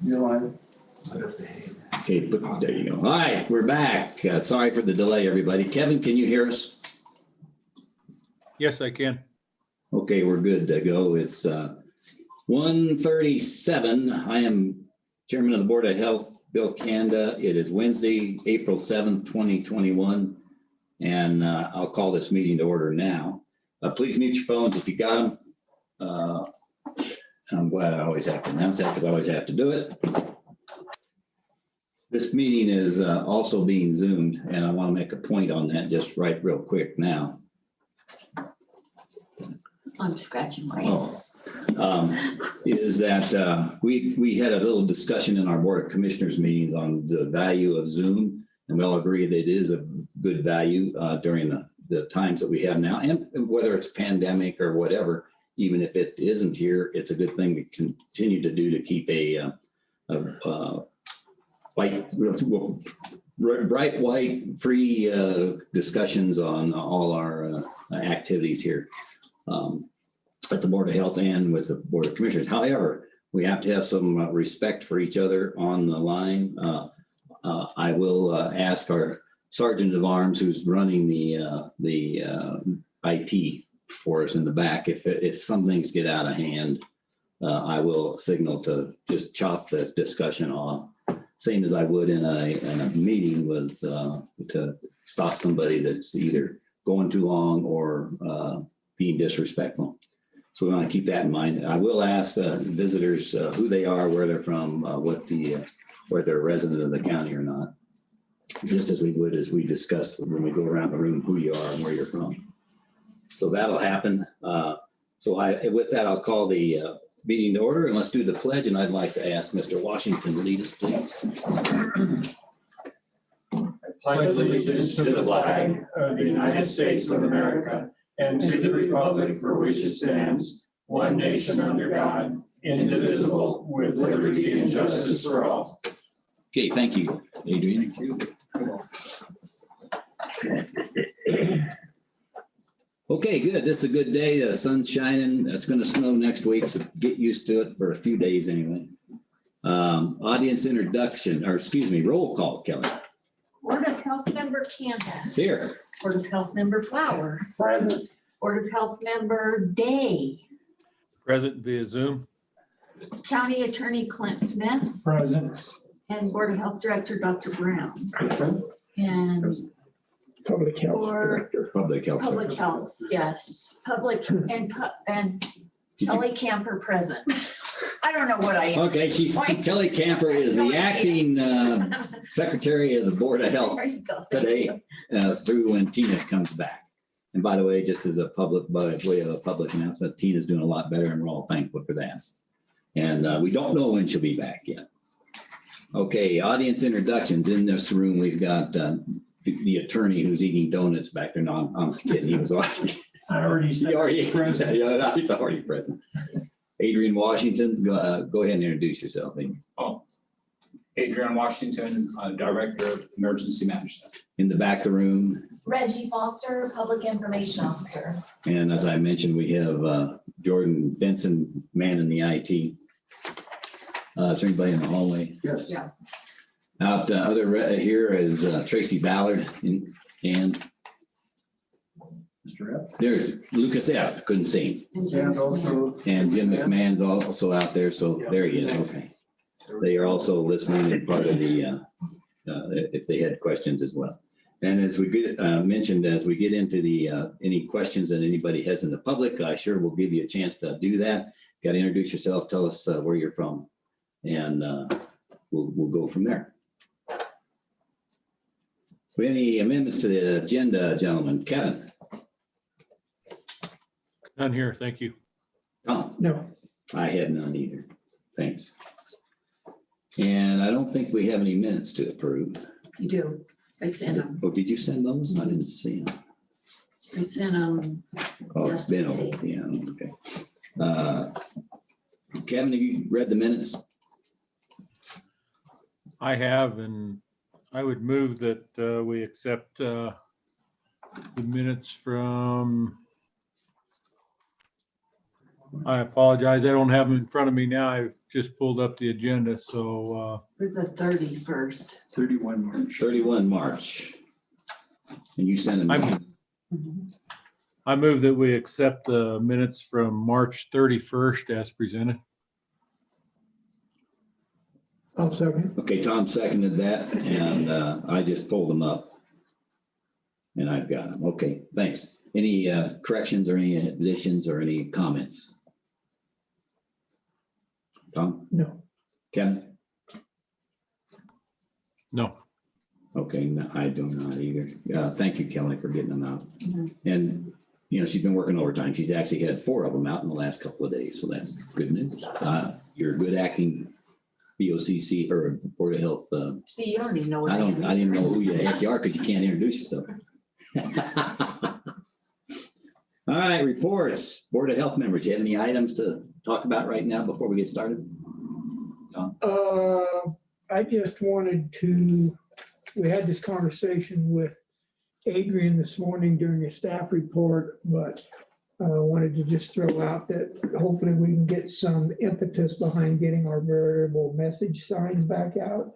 You're live. Okay, there you go. All right, we're back. Sorry for the delay, everybody. Kevin, can you hear us? Yes, I can. Okay, we're good to go. It's 1:37. I am Chairman of the Board of Health, Bill Kanda. It is Wednesday, April 7th, 2021, and I'll call this meeting to order now. Please mute your phones if you got them. I'm glad I always have to announce that because I always have to do it. This meeting is also being Zoomed, and I want to make a point on that just right real quick now. I'm scratching my head. Is that we had a little discussion in our Board of Commissioners meetings on the value of Zoom, and we all agree that it is a good value during the times that we have now, and whether it's pandemic or whatever, even if it isn't here, it's a good thing to continue to do to keep a bright white free discussions on all our activities here at the Board of Health and with the Board of Commissioners. However, we have to have some respect for each other on the line. I will ask our Sergeant of Arms, who's running the IT for us in the back, if some things get out of hand, I will signal to just chop the discussion off, same as I would in a meeting with to stop somebody that's either going too long or being disrespectful. So we want to keep that in mind. I will ask visitors who they are, where they're from, whether they're a resident of the county or not, just as we would as we discuss when we go around the room who you are and where you're from. So that'll happen. With that, I'll call the meeting to order, and let's do the pledge. And I'd like to ask Mr. Washington to lead us, please. I pledge allegiance to the flag of the United States of America and to the republic for which it stands, one nation under God, indivisible, with liberty and justice for all. Okay, thank you, Adrian. Okay, good. This is a good day. The sun's shining. It's going to snow next week, so get used to it for a few days anyway. Audience introduction, or excuse me, roll call, Kelly. Board of Health Member Kanda. Here. Board of Health Member Flower. Present. Board of Health Member Day. Present via Zoom. County Attorney Clint Smith. Present. And Board of Health Director Dr. Brown. And Public Health Director. Public Health. Public Health, yes. Public and Kelly Camper present. I don't know what I am. Okay, Kelly Camper is the acting Secretary of the Board of Health There you go. today through when Tina comes back. And by the way, just as a public, by way of a public announcement, Tina's doing a lot better and we're all thankful for that. And we don't know when she'll be back yet. Okay, audience introductions. In this room, we've got the attorney who's eating donuts back there. No, I'm kidding. He was already, he's already present. Adrian Washington, go ahead and introduce yourself. Adrian Washington, Director of Emergency Management. In the back of the room. Reggie Foster, Public Information Officer. And as I mentioned, we have Jordan Benson, man in the IT. Is there anybody in the hallway? Yes. Yeah. Out here is Tracy Ballard and Mr. F. there's Lucas F. Couldn't see him. And also. And Jim McMahon's also out there. So there he is. Okay. They are also listening and part of the, if they had questions as well. And as we get mentioned, as we get into the any questions that anybody has in the public, I sure will give you a chance to do that. Got to introduce yourself. Tell us where you're from, and we'll go from there. Any amendments to the agenda, gentlemen? Kevin? None here. Thank you. Tom? No. I had none either. Thanks. And I don't think we have any minutes to approve. You do. I sent them. Oh, did you send those? I didn't see them. I sent them. Oh, it's been over. Yeah, okay. Kevin, have you read the minutes? I have, and I would move that we accept the minutes from I apologize. I don't have them in front of me now. I just pulled up the agenda, so For the 31st. 31 March. 31 March. And you sent them. I move that we accept the minutes from March 31st as presented. I'll second. Okay, Tom seconded that, and I just pulled them up. And I've got them. Okay, thanks. Any corrections or any additions or any comments? Tom? No. Kevin? No. Okay, no, I do not either. Thank you, Kelly, for getting them out. Mhm. And, you know, she's been working overtime. She's actually had 4 of them out in the last couple of days, so that's good news. You're a good acting BOCC or Board of Health. See, you don't even know what I I am. didn't know who you heck you are because you can't introduce yourself. All right, reports. Board of Health members, you have any items to talk about right now before we get started? Tom? I just wanted to, we had this conversation with Adrian this morning during a staff report, but I wanted to just throw out that hopefully we can get some impetus behind getting our variable message signs back out.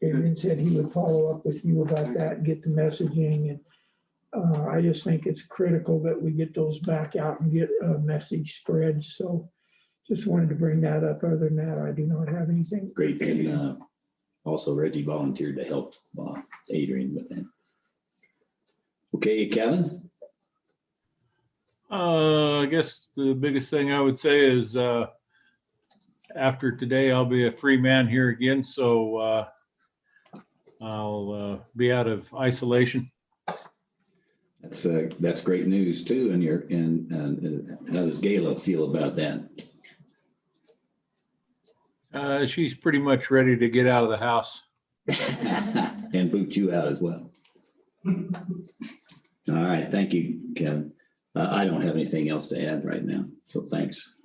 Adrian said he would follow up with you about that and get the messaging. And I just think it's critical that we get those back out and get a message spread. So just wanted to bring that up. Other than that, I do not have anything. Great. And also Reggie volunteered to help Adrian with that. Okay, Kevin? I guess the biggest thing I would say is after today, I'll be a free man here again. So I'll be out of isolation. That's great news too. And how does Gayla feel about that? She's pretty much ready to get out of the house. And boot you out as well. All right, thank you, Kevin. I don't have anything else to add right now, so thanks.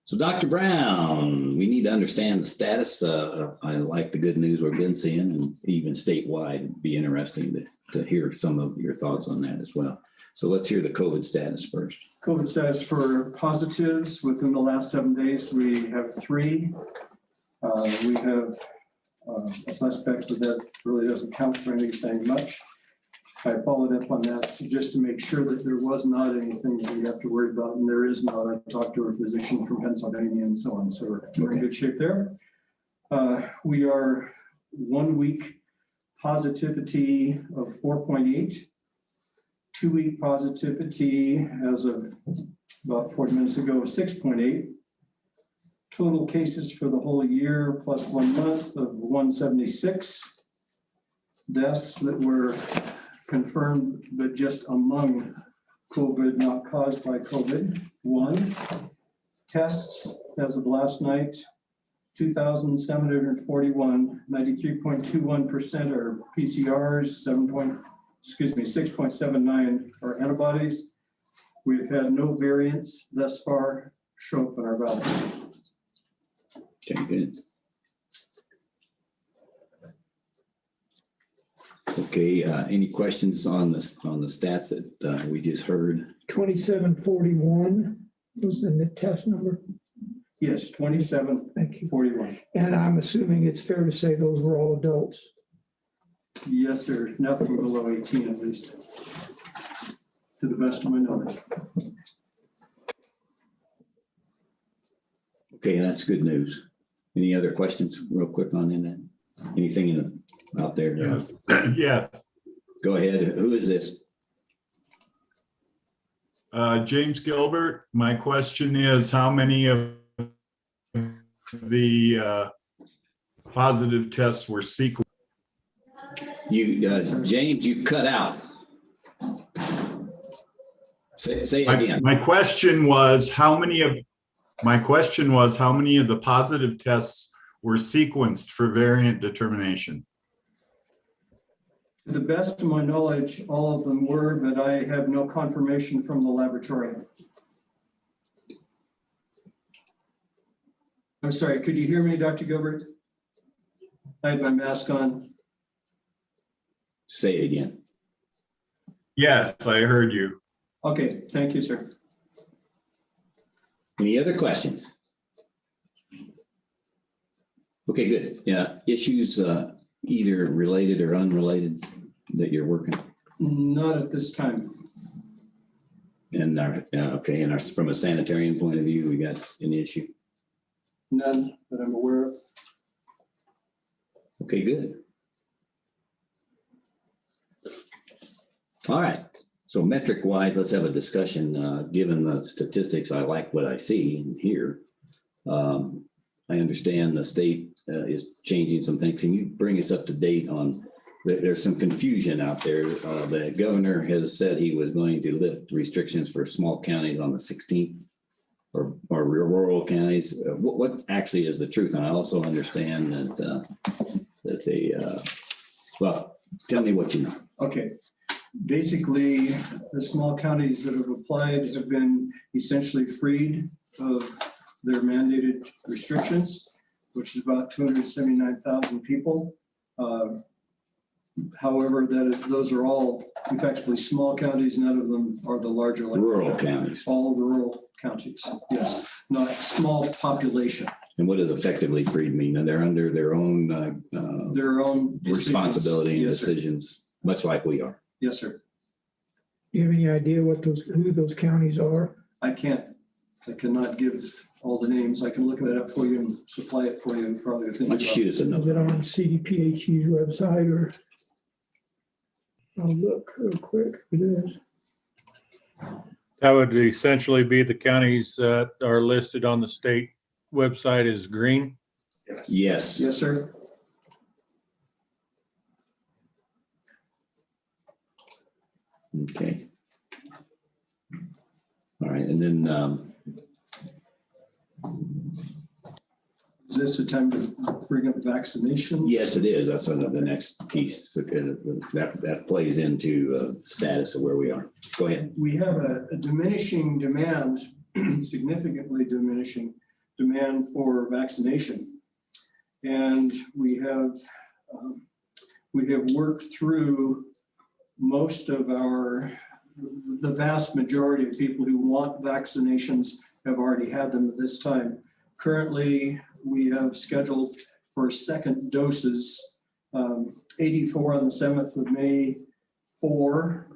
So Dr. Brown, we need to understand the status. I like the good news we've been seeing, and even statewide. It'd be interesting to hear some of your thoughts on that as well. So let's hear the COVID status first. COVID status for positives within the last 7 days, we have 3. We have a suspect, but that really doesn't count for anything much. I followed up on that just to make sure that there was not anything that we have to worry about, and there is not. I talked to a physician from Pennsylvania and so on, so we're in good shape there. We are 1 week positivity of 4.8, 2 week positivity as of about 40 minutes ago of 6.8. Total cases for the whole year plus 1 month of 176. Deaths that were confirmed, but just among COVID, not caused by COVID, 1. Tests as of last night, 2,741, 93.21% are PCRs, 6.79 are antibodies. We've had no variants thus far show up in our valley. Okay, good. Okay, any questions on the stats that we just heard? 2741 was the test number. Yes, 2741. Thank you. And I'm assuming it's fair to say those were all adults. Yes, sir. Nothing below 18 at least, to the best of my knowledge. Okay, that's good news. Any other questions real quick on that? Anything out there? Yes. Yes. Go ahead. Who is this? James Gilbert. My question is, how many of the positive tests were sequenced? James, you cut out. Say it again. My question was how many of the positive tests were sequenced for variant determination? To the best of my knowledge, all of them were, but I have no confirmation from the laboratory. I'm sorry, could you hear me, Dr. Gilbert? I had my mask on. Say it again. Yes, I heard you. Okay, thank you, sir. Any other questions? Okay, good. Yeah, issues either related or unrelated that you're working? Not at this time. And okay, and from a sanitarian point of view, we got an issue. None that I'm aware of. Okay, good. All right. So metric wise, let's have a discussion. Given the statistics, I like what I see and hear. I understand the state is changing some things. Can you bring us up to date on, there's some confusion out there. The governor has said he was going to lift restrictions for small counties on the 16th or rural counties. What actually is the truth? And I also understand that they, well, tell me what you know. Okay. Basically, the small counties that have applied have been essentially freed of their mandated restrictions, which is about 279,000 people. However, those are all effectively small counties. None of them are the larger. Like Rural counties. All rural counties, yes, not small population. And what does effectively freed mean? And they're under their own Decisions. responsibility and Yes, sir. decisions, much like we are. Yes, sir. Do you have any idea who those counties are? I cannot give all the names. I can look that up for you and supply it for you probably within. Let's shoot us a Is number. it on CDPHE's website or? I'll look real quick if it is. That would essentially be the counties that are listed on the state website as green. Yes. Yes, sir. Okay. All right, and then Is this the time to bring up vaccination? yes, it is. That's one of the next piece that plays into status of where we are. Go ahead. We have a diminishing demand, significantly diminishing demand for vaccination. And we have worked through most of the vast majority of people who want vaccinations have already had them at this time. Currently, we have scheduled for second doses, 84 on the 7th of May, 4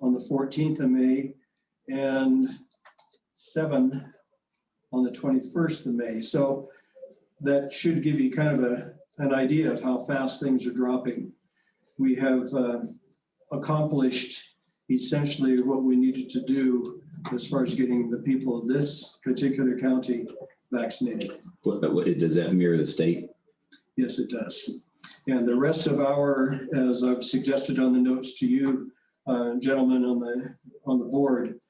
on the 14th of May, and 7 on the 21st of May. So that should give you kind of an idea of how fast things are dropping. We have accomplished essentially what we needed to do as far as getting the people of this particular county vaccinated. What does that mirror the state? Yes, it does. And the rest of as I've suggested on the notes to you, gentlemen on the board,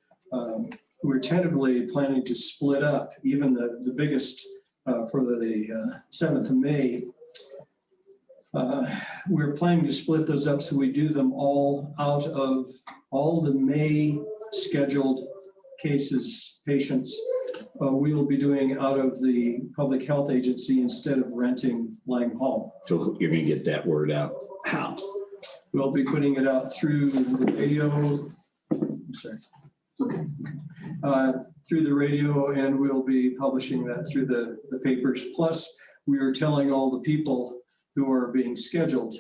we're tentatively planning to split up even the biggest for the 7th of May. We're planning to split those up so we do them all out of all the May scheduled cases, patients. We will be doing out of the public health agency instead of renting Lang Hall. So you're going to get that word out. How? We'll be putting it out through the radio. I'm sorry. Through the radio, and we'll be publishing that through the papers. Plus, we are telling all the people who are being scheduled.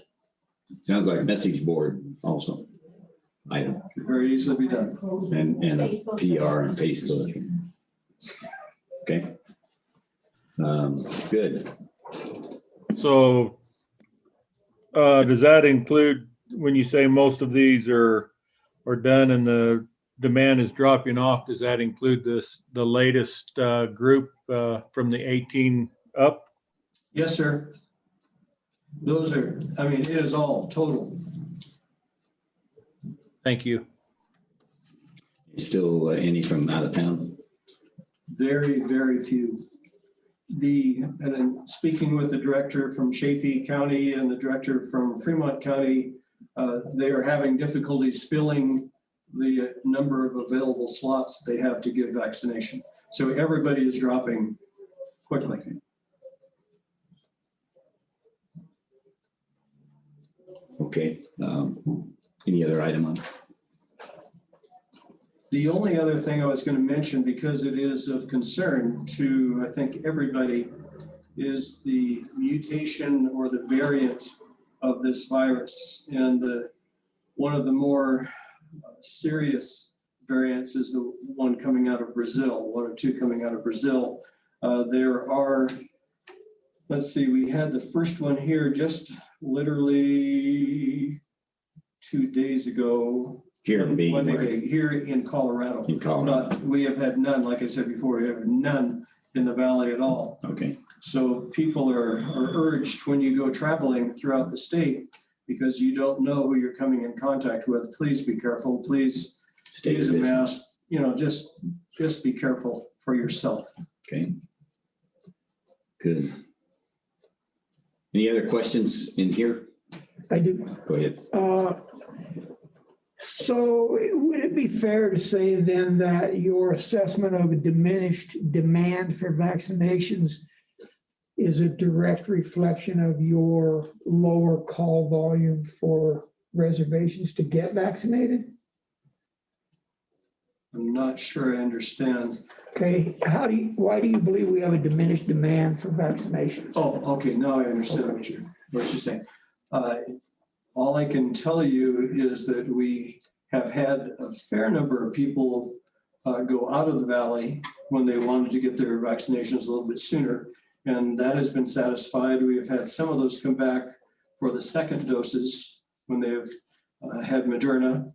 Sounds like a message board also. Item. Very easily be done. And a Facebook. PR and Facebook. Okay. Good. So does that include, when you say most of these are done and the demand is dropping off, does that include the latest group from the 18 up? Yes, sir. Those are, it is all total. Thank you. Still any from out of town? Very, very few. And then speaking with the director from Chaffee County and the director from Fremont County, they are having difficulties filling the number of available slots they have to give vaccination. So everybody is dropping quickly. Okay. Any other item on? The only other thing I was going to mention, because it is of concern to, I think, everybody, is the mutation or the variant of this virus. And one of the more serious variants is the one coming out of Brazil, one or two coming out of Brazil. There are, let's see, we had the first one here just literally 2 days ago. Here in Maine, One where- day, here in Colorado. In Colorado. But we have had none, like I said before, we have none in the valley at all. Okay, So people are urged when you go traveling throughout the state, because you don't know who you're coming in contact with, please be careful, please stay use a your distance. mask, you know, just be careful for yourself. Okay. Good. Any other questions in here? I do. Go ahead. So would it be fair to say then that your assessment of a diminished demand for vaccinations is a direct reflection of your lower call volume for reservations to get vaccinated? I'm not sure I understand. Okay, why do you believe we have a diminished demand for vaccinations? Oh, okay, now I understand what you're saying. All I can tell you is that we have had a fair number of people go out of the valley when they wanted to get their vaccinations a little bit sooner, and that has been satisfied. We have had some of those come back for the second doses when they have had Moderna. Of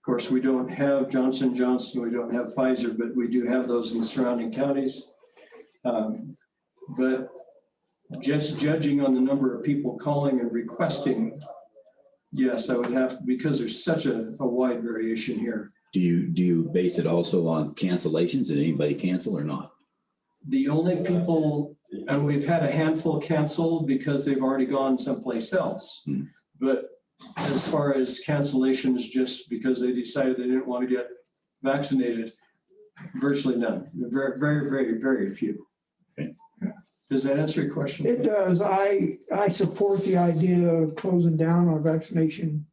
course, we don't have Johnson & Johnson, we don't have Pfizer, but we do have those in the surrounding counties. But just judging on the number of people calling and requesting, yes, I would have, because there's such a wide variation here. Do you base it also on cancellations? Did anybody cancel or not? The only people, and we've had a handful cancel because they've already gone someplace else. But as far as cancellations, just because they decided they didn't want to get vaccinated, virtually none. Very, very, very, very few. Okay. Does that answer your question? It does. I support the idea of closing down our vaccination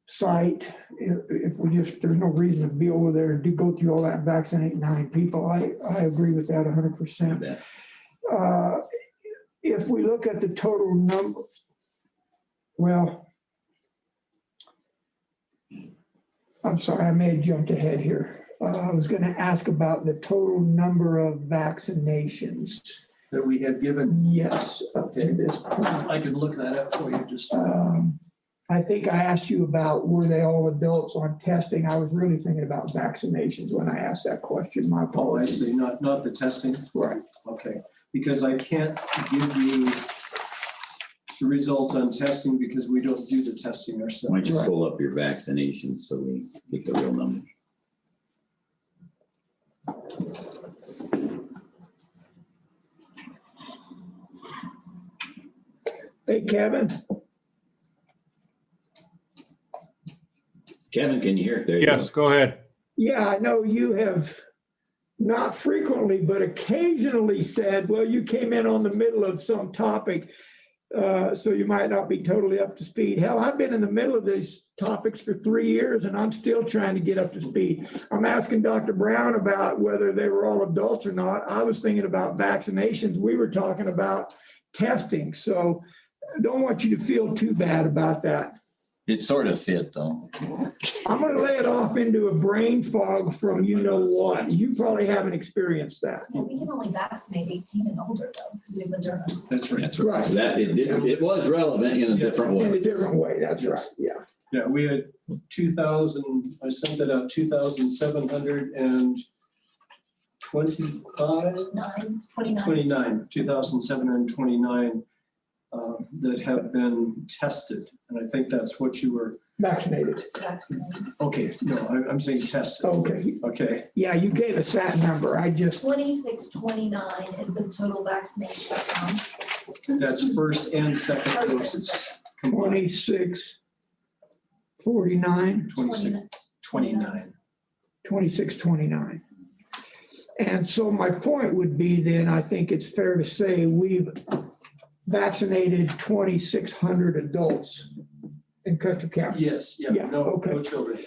site. If we just, there's no reason to be over there to go through all that and vaccinate 9 people. I agree with that 100%. That- If we look at the total number, well, I'm sorry, I may have jumped ahead here. I was going to ask about the total number of vaccinations. That we have given, Yes, up to this point. I can look that up for you just. I think I asked you about were they all adults on testing? I was really thinking about vaccinations when I asked that question. My Oh, I apologies. see, not the testing. Right. Okay, because I can't give you the results on testing because we don't do the testing Why ourselves. don't you pull up your vaccinations so we get the real number? Hey, Kevin. Kevin, can you hear? There you Yes, go ahead. Yeah, I know you have not frequently, but occasionally said, well, you came in on the middle of some topic, so you might not be totally up to speed. Hell, I've been in the middle of these topics for 3 years and I'm still trying to get up to speed. I'm asking Dr. Brown about whether they were all adults or not. I was thinking about vaccinations. We were talking about testing. So I don't want you to feel too bad about that. It sort of fit though. I'm going to lay it off into a brain fog from you know what. You probably haven't experienced that. Yeah, we can only vaccinate 18 and older though, because we have Moderna. That's right. That's right. That it was relevant in a different In a way. different way, that's right, yeah. Yeah, we had 2,000, I sent it out, 2,729, 2,729 that have been tested. And I think that's what you were, Vaccinated, Vaccinated. okay, no, I'm saying tested. okay. Okay, Yeah, you gave us that number, I just, 2629 is the total vaccinations count. that's first and second First and doses combined. 2649, 29. 2629. And so my point would be then, I think it's fair to say we've vaccinated 2,600 adults in Custer County. Yes, yeah, Yeah, no okay. children.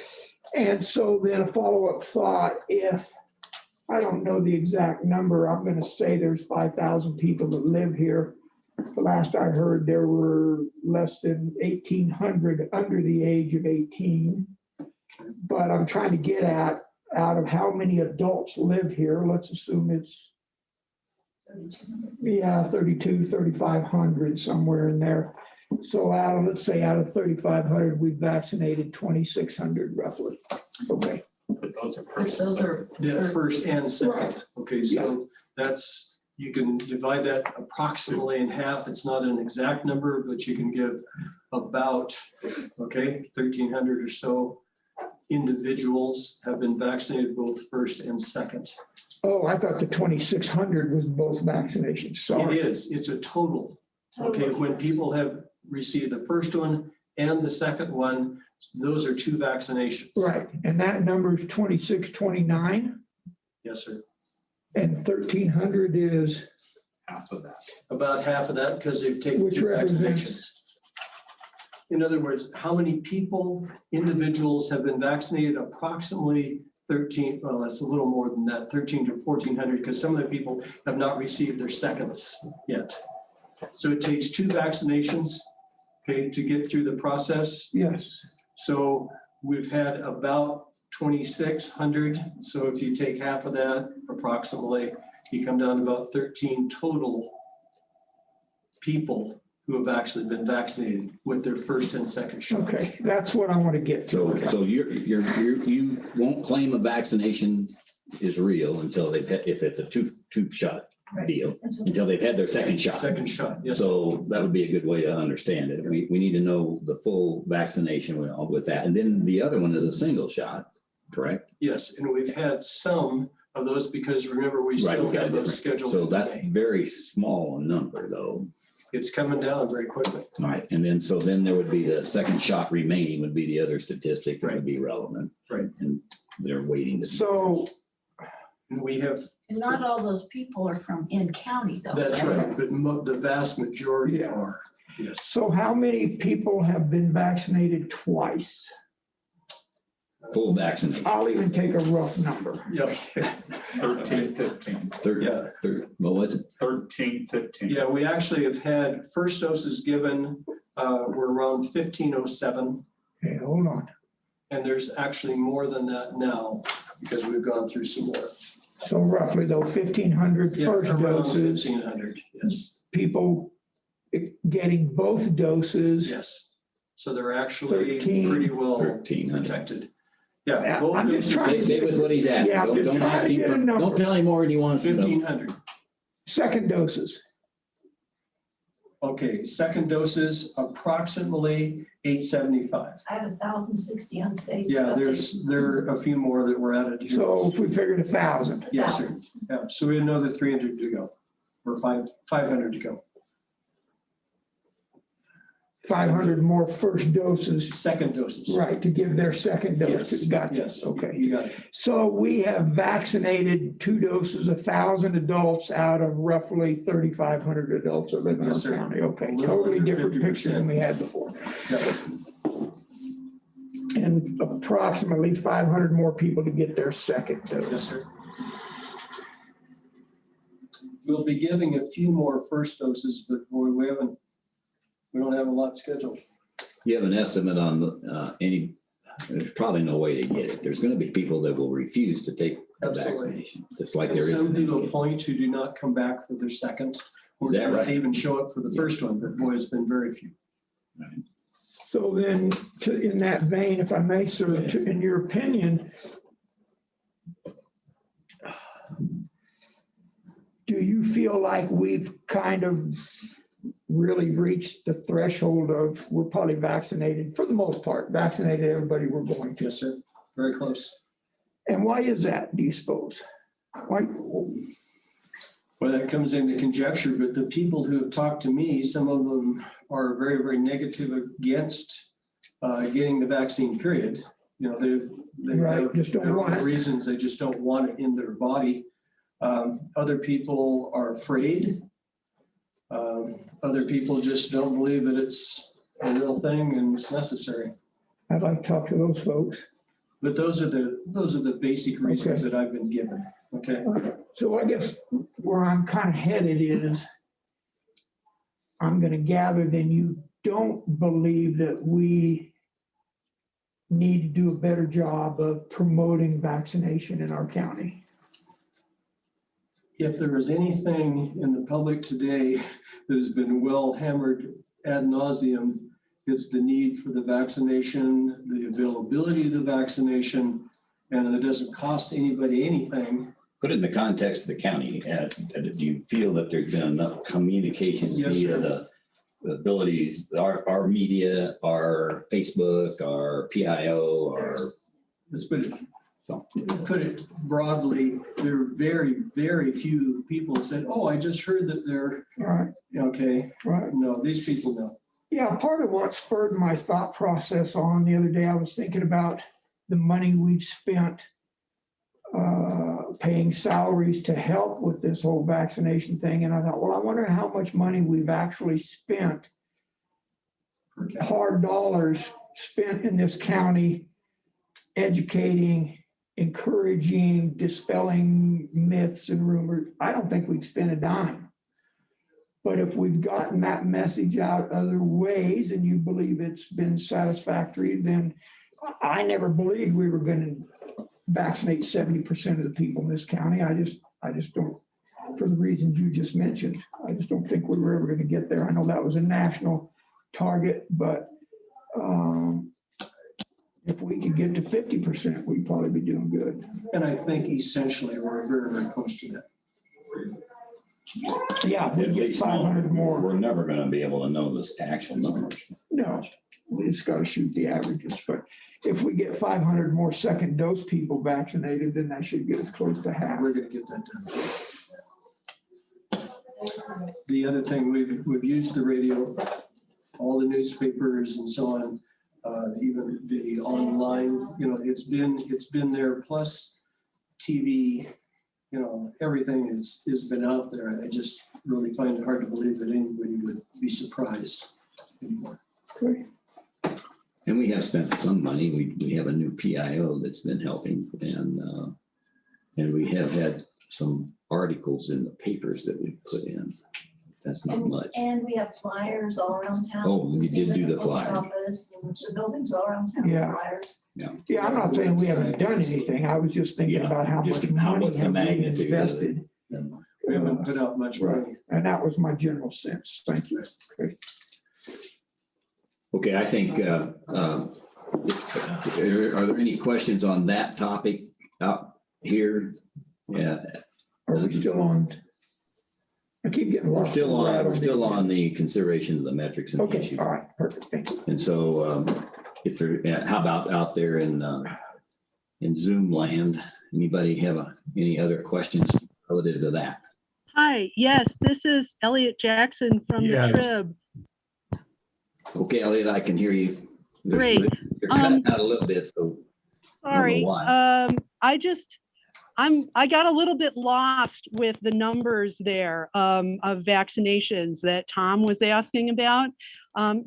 And so then a follow-up thought, if, I don't know the exact number, I'm gonna say there's 5,000 people that live here. The last I heard, there were less than 1,800 under the age of 18. But I'm trying to get at, out of how many adults live here, let's assume it's, yeah, 3,500, somewhere in there. So let's say out of 3,500, we've vaccinated 2,600 roughly. Okay. But those are Those persons. are, Yeah, first and Right. second. Okay, so that's, you can divide that approximately in half. It's not an exact number, but you can give about, okay, 1,300 or so individuals have been vaccinated both first and second. Oh, I thought the 2,600 was both vaccinations, It sorry. is, it's a total. Okay, when people have received the first one and the second one, those are 2 vaccinations. Right, and that number is 2,629, Yes, sir. and 1,300 is, Half of that. About half of that because they've taken Which 2 represents- vaccinations. In other words, how many people, individuals have been vaccinated? Approximately 13, well, that's a little more than that, 1,300 to 1,400, because some of the people have not received their seconds yet. So it takes 2 vaccinations, okay, to get through the process. yes, So we've had about 2,600. So if you take half of that, approximately, you come down to about 13 total people who have actually been vaccinated with their first and second shots. okay, that's what I want to get to. So you won't claim a vaccination is real until they've had, if it's a two shot deal, until they've had their second shot. Second shot, yes. So that would be a good way to understand it. We need to know the full vaccination with that. And then the other one is a single shot, correct? Yes, and we've had some of those because remember, we Right, still we got have those different. scheduled. So that's today. very small number though. It's coming down very quickly. All right, and then, so then there would be the second shot remaining would be the other statistic that would be relevant. Right. And they're waiting to. So, And we have, and not all those people are from in county though. that's right, but the vast majority Yeah. are, yes. so how many people have been vaccinated twice? Full vaccination. I'll even take a rough number. Yeah, 13, 15. What was it? 13, 15. yeah, we actually have had first doses given, were around 1,507. Okay, hold on. And there's actually more than that now because we've gone through some more. So roughly though, 1,500 Yeah, first around doses, 1,500, yes, people getting both doses. yes. So they're actually 13. pretty well 1,300. protected. Yeah. both I'm just doses, trying Stay with what he's asking. Yeah, I'm just Don't trying ask to him get a for, number. don't tell him more than he wants to know. 1,500. Second doses, Okay, second doses approximately 875. I have 1,060 on today's. Yeah, update. there are a few more that were added here. so if we figured 1,000, Yes, sir. Yeah, so we have another 300 to go, or 500 to go. 500 more first doses, Second doses. right, to give their second dose. Yes, Gotcha, yes. okay. You got it. So we have vaccinated 2 doses, 1,000 adults out of roughly 3,500 adults that live in our Yes, sir. county. Okay, A little totally under different picture than 50%. we had before. Yeah. And approximately 500 more people to get their second dose. Yes, sir. We'll be giving a few more first doses, but boy, we don't have a lot scheduled. You have an estimate on there's probably no way to get it. There's going to be people that will refuse to take the Absolutely. vaccination, just like And there is. some in to the the point who do not come back for their second, or Is that do not right? even show up for the first one, but boy, it's been very few. So then, in that vein, if I may, sir, in your opinion, do you feel like we've kind of really reached the threshold of, we're probably vaccinated, for the most part, vaccinated everybody we're going to? Yes, sir. Very close. And why is that, do you suppose? Why? Well, that comes into conjecture, but the people who have talked to me, some of them are very, very negative against getting the vaccine, period. You know, they Right, have just don't their want own it. reasons, they just don't want it in their body. Other people are afraid. Other people just don't believe that it's a real thing and it's necessary. I'd like to talk to those folks. But those are the basic reasons that I've been given, okay? So I guess where I'm kind of headed is, I'm going to gather then you don't believe that we need to do a better job of promoting vaccination in our county. If there is anything in the public today that has been well hammered ad nauseum, it's the need for the vaccination, the availability of the vaccination, and it doesn't cost anybody anything. Put it in the context of the county. Do you feel that there's been enough communications Yes, via sir. the abilities, our media, our Facebook, our PIO, our, Let's put it, so. put it broadly, there are very, very few people that said, oh, I just heard that they're, Right, okay. right. No, these people know. Yeah, part of what spurred my thought process on the other day, I was thinking about the money we've spent paying salaries to help with this whole vaccination thing. And I thought, well, I wonder how much money we've actually spent, hard dollars spent in this county, educating, encouraging, dispelling myths and rumors. I don't think we've spent a dime. But if we've gotten that message out other ways and you believe it's been satisfactory, then I never believed we were going to vaccinate 70% of the people in this county. I just don't, for the reasons you just mentioned, I just don't think we were ever going to get there. I know that was a national target, but if we could get to 50%, we'd probably be doing good. And I think essentially we're very, very close to that. Yeah, if we get 500 more. We're never going to be able to know this actual numbers. No, we just got to shoot the averages. But if we get 500 more second dose people vaccinated, then that should get us close to half. We're going to get that done. The other thing, we've used the radio, all the newspapers and so on, even the online, it's been there, plus TV, everything has been out there. I just really find it hard to believe that anybody would be surprised anymore. Okay. And we have spent some money. We have a new PIO that's been helping, and we have had some articles in the papers that we put in. That's not much. And we have flyers all around town. Oh, we did do the post flyer. office and the buildings all around town. with Yeah. Flyers. Yeah, I'm not saying we haven't done anything. I was just thinking Yeah, about how just much money what's the have we magnitude of it. invested. We haven't put out much money. Right, and that was my general sense. Thank you. Okay. Okay, I think, are there any questions on that topic out here? Yeah, Are we still on? I keep getting we're lost. still on, we're the still on agenda. the consideration of the metrics and the Okay, issue. all right, perfect. Thank you. And so if there, how about out there in Zoom land? Anybody have any other questions relative to that? Hi, yes, this is Elliot Jackson from Yeah. the Trib. Okay, Elliot, I can hear you. Great. You're cutting out a little bit, so. Sorry, why. I got a little bit lost with the numbers there of vaccinations that Tom was asking about.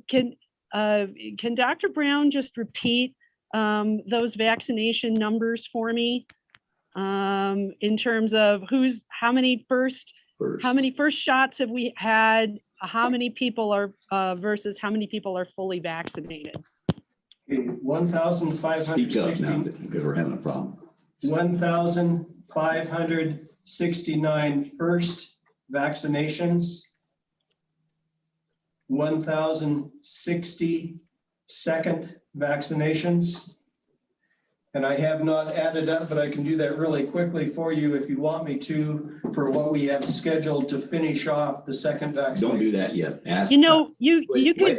Can Dr. Brown just repeat those vaccination numbers for me? In terms of how many first shots have we had? How many people are versus how many people are fully vaccinated? Okay, Speak up now, 1,560. because we're having a problem. 1,569 first vaccinations, 1,060 second vaccinations. And I have not added up, but I can do that really quickly for you if you want me to, for what we have scheduled to finish off the second vaccination. Don't do that yet. Ask. You Wait, could, wait.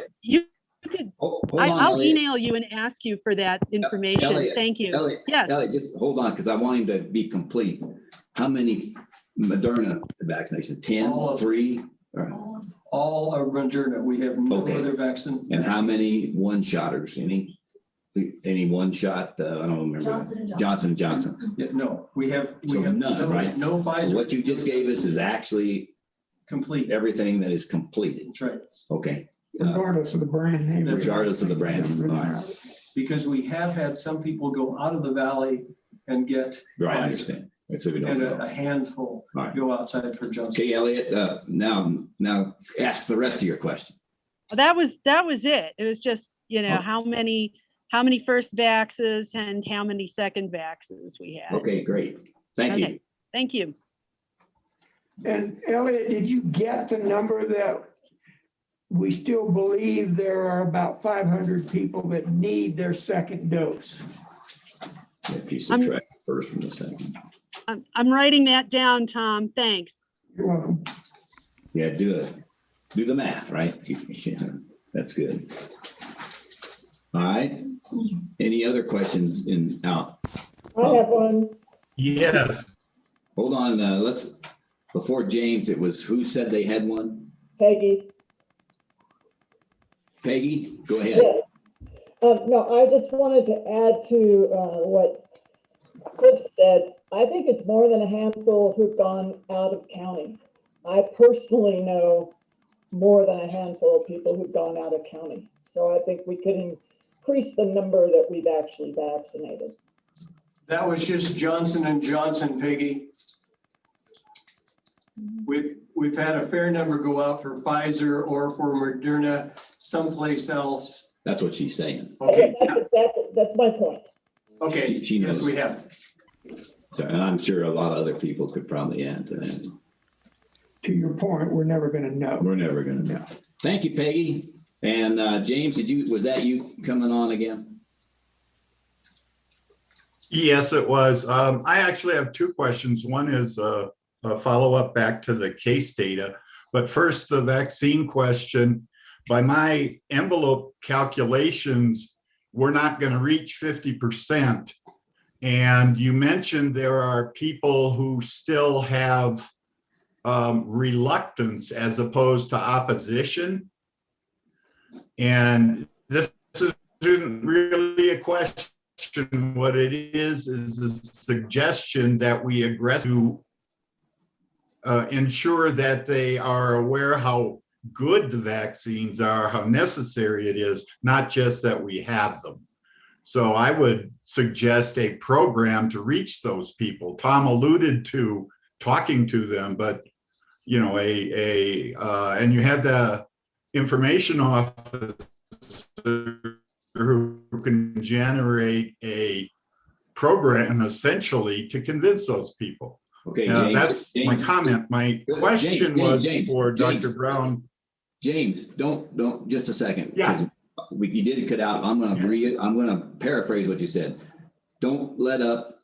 Hold on, I'll Elliot. email you and ask you for that information. Elliot, Thank you. Elliot, Yes. Elliot, just hold on, because I want him to be complete. How many Moderna vaccinations? 10, All of them. 3? All are Moderna. We have no Okay. other vaccine. And how many one-shotters? Any one-shot? I don't remember. Johnson & Johnson. Yeah, no, we have So none, right? no So Pfizer. what you just gave us is actually Complete. everything that is completed. That's right. Okay. Regardless of the brand name. Regardless of the brand name, all right. because we have had some people go out of the valley and get. Right, I understand. That's what we don't And know. a handful All right. go outside for Johnson. Okay, Elliot, now ask the rest of your question. That was it. It was just, how many first vaxes and how many second vaxes we had. Okay, great. Thank you. Okay, thank you. And Elliot, did you get the number that we still believe there are about 500 people that need their second dose? If you subtract the first from the second. I'm writing that down, Tom. Thanks. You're welcome. Yeah, do the math, right? That's good. All right. Any other questions out? I have one. Yes. Hold on, before James, it was who said they had one? Peggy. Peggy, go ahead. Yes. No, I just wanted to add to what Cliff said. I think it's more than a handful who've gone out of county. I personally know more than a handful of people who've gone out of county. So I think we could increase the number that we've actually vaccinated. That was just Johnson & Johnson, Peggy. We've had a fair number go out for Pfizer or for Moderna someplace else. That's what she's saying. Okay, That's my point. okay, She yes, knows. we have. So, and I'm sure a lot of other people could probably add to that. To your point, we're never going to know. We're never going to know. Thank you, Peggy. And James, was that you coming on again? Yes, it was. I actually have two questions. One is a follow-up back to the case data. But first, the vaccine question. By my envelope calculations, we're not going to reach 50%. And you mentioned there are people who still have reluctance as opposed to opposition. And this isn't really a question. What it is a suggestion that we aggressively ensure that they are aware how good the vaccines are, how necessary it is, not just that we have them. So I would suggest a program to reach those people. Tom alluded to talking to them, but and you had the information officer who can generate a program essentially to convince those people. Okay, James, that's my comment. My question was for Dr. Brown. James, don't just a second. Yeah. You did cut out. I'm gonna paraphrase what you said. Don't let up.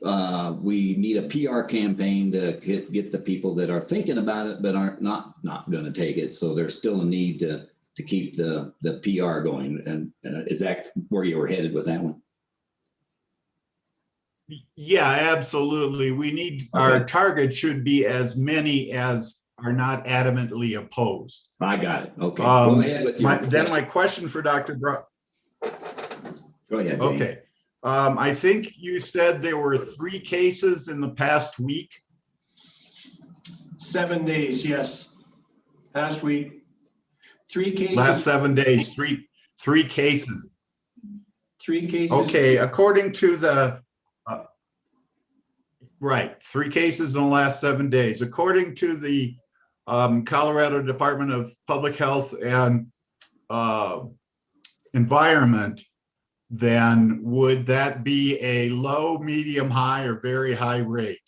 We need a PR campaign to get the people that are thinking about it but aren't not going to take it. So there's still a need to keep the PR going. And is that where you were headed with that one? Yeah, absolutely. We need our target should be as many as are not adamantly opposed. I got it. Okay. Go ahead with your then my question for Dr. Brown. Go ahead. James. Okay. I think you said there were 3 cases in the past week. 7 days, yes. Past week. 3 cases. Last 7 days, three cases. 3 cases. Okay, according to the right, 3 cases in the last 7 days. According to the Colorado Department of Public Health and Environment, then would that be a low, medium, high, or very high rate?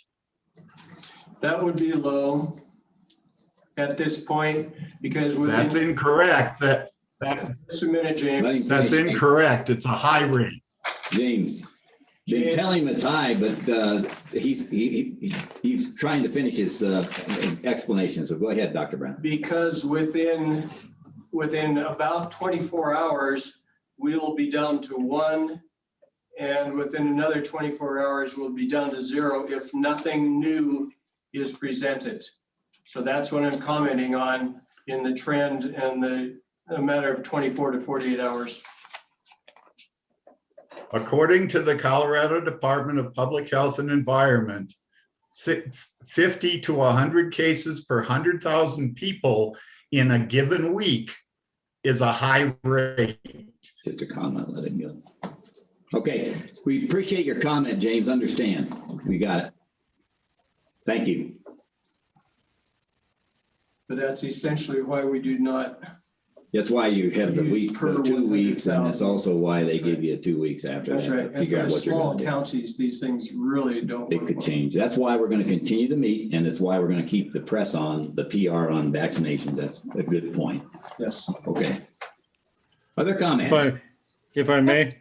That would be low at this point because that's incorrect. Just a minute, James. That's incorrect. It's a high rate. James, tell him it's high, but he's trying to finish his explanation. So go ahead, Dr. Brown. Because within about 24 hours, we'll be down to 1, and within another 24 hours, we'll be down to 0 if nothing new is presented. So that's what I'm commenting on in the trend and a matter of 24 to 48 hours. According to the Colorado Department of Public Health and Environment, 50 to 100 cases per 100,000 people in a given week is a high rate. Just a comment, let it go. Okay, we appreciate your comment, James. Understand. We got it. Thank you. But that's essentially why we do not. That's why you have the week, Per the 2 weeks, and that's 100,000. also why they That's give right. you 2 weeks after That's that right. to And figure for out the what you're small gonna do. counties, these things really don't. It work could well. change. That's why we're gonna continue to meet, and it's why we're gonna keep the press on, the PR on vaccinations. That's a good point. Yes. Okay. Other comments? If I may,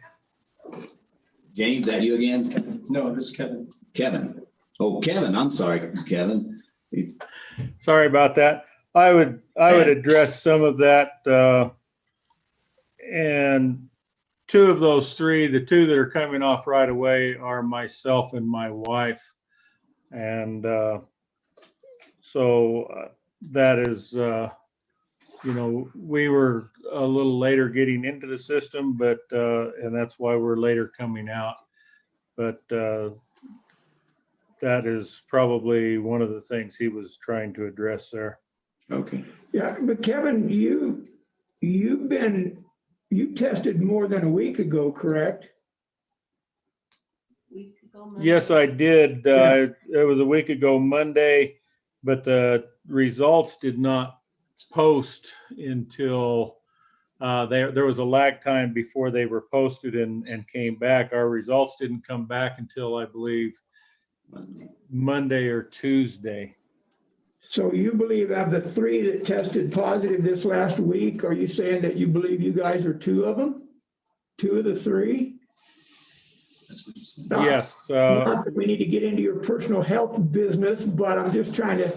James, that you again? No, this is Kevin. Kevin. Oh, Kevin, I'm sorry, Kevin. sorry about that. I would address some of that. And two of those three, the two that are coming off right away are myself and my wife. And so that is, we were a little later getting into the system, but, and that's why we're later coming out. But that is probably one of the things he was trying to address there. Okay. Yeah, but Kevin, you tested more than a week ago, correct? Yes, I did. Yeah. It was a week ago Monday, but the results did not post until there was a lag time before they were posted and came back. Our results didn't come back until, I believe, Monday or Tuesday. So you believe of the three that tested positive this last week, are you saying that you believe you guys are two of them? Two of the three? That's what you said. Yes. Not that we need to get into your personal health business, but I'm just trying to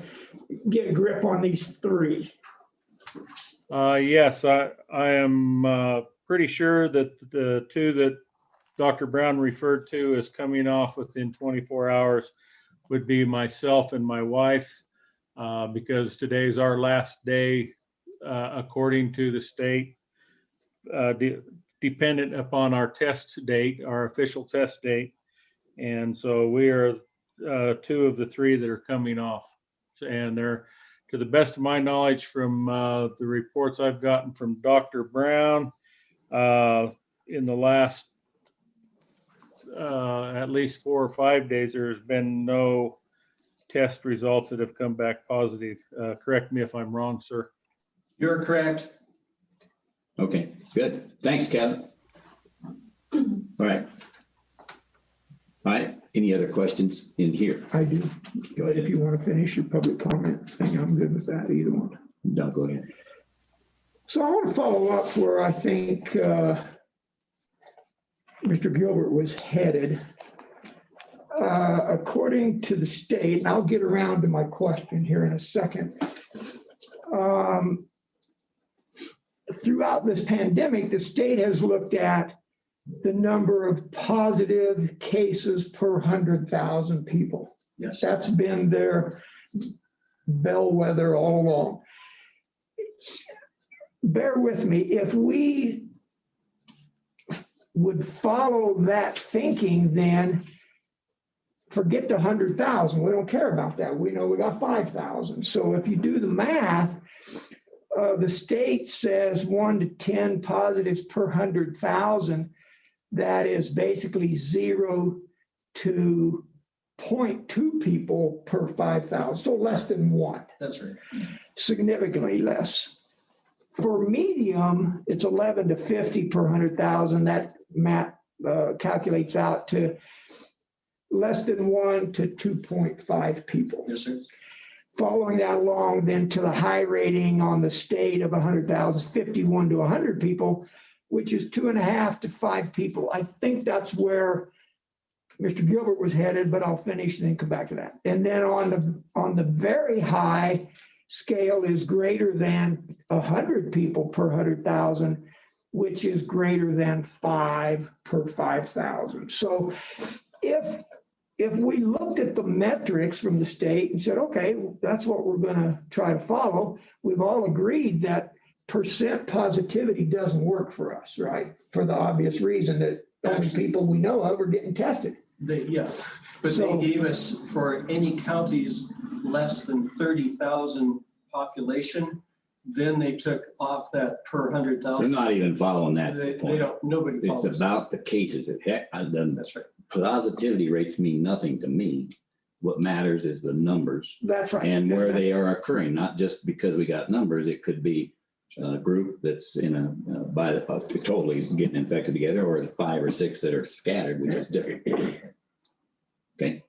get a grip on these three. Yes, I am pretty sure that the two that Dr. Brown referred to as coming off within 24 hours would be myself and my wife, because today's our last day, according to the state, dependent upon our test date, our official test date. And so we are two of the three that are coming off. And they're, to the best of my knowledge from the reports I've gotten from Dr. Brown, in the last at least 4 or 5 days, there's been no test results that have come back positive. Correct me if I'm wrong, sir. You're correct. Okay, good. Thanks, Kevin. All right. All right. Any other questions in here? I do. Go But if ahead. you want to finish your public comment thing, I'm good with that, either one. No, go ahead. So I want to follow up where I think Mr. Gilbert was headed. According to the state, and I'll get around to my question here in a second. Throughout this pandemic, the state has looked at the number of positive cases per 100,000 people. Yes. That's been their bellwether all along. Bear with me, if we would follow that thinking, then forget the 100,000. We don't care about that. We know we got 5,000. So if you do the math, the state says 1 to 10 positives per 100,000. That is basically 0 to 0.2 people per 5,000. So less than 1. That's right. Significantly less. For medium, it's 11 to 50 per 100,000. That math calculates out to less than 1 to 2.5 people. Yes, sir. Following that along then to the high rating on the state of 100,000, 51 to 100 people, which is 2.5 to 5 people. I think that's where Mr. Gilbert was headed, but I'll finish and then come back to that. And then on the very high scale is greater than 100 people per 100,000, which is greater than 5 per 5,000. So if we looked at the metrics from the state and said, okay, that's what we're going to try to follow, we've all agreed that percent positivity doesn't work for us, right? For the obvious reason that only people we know of are getting tested. But So- they gave us, for any counties less than 30,000 population, then they took off that per They're 100,000. not even following that They point. don't, nobody It's follows. about the cases. The That's right. positivity rates mean nothing to me. What matters is the numbers That's right. and where they are occurring, not just because we got numbers. It could be a group that's in totally getting infected together, or 5 or 6 that are scattered, which is different. Okay.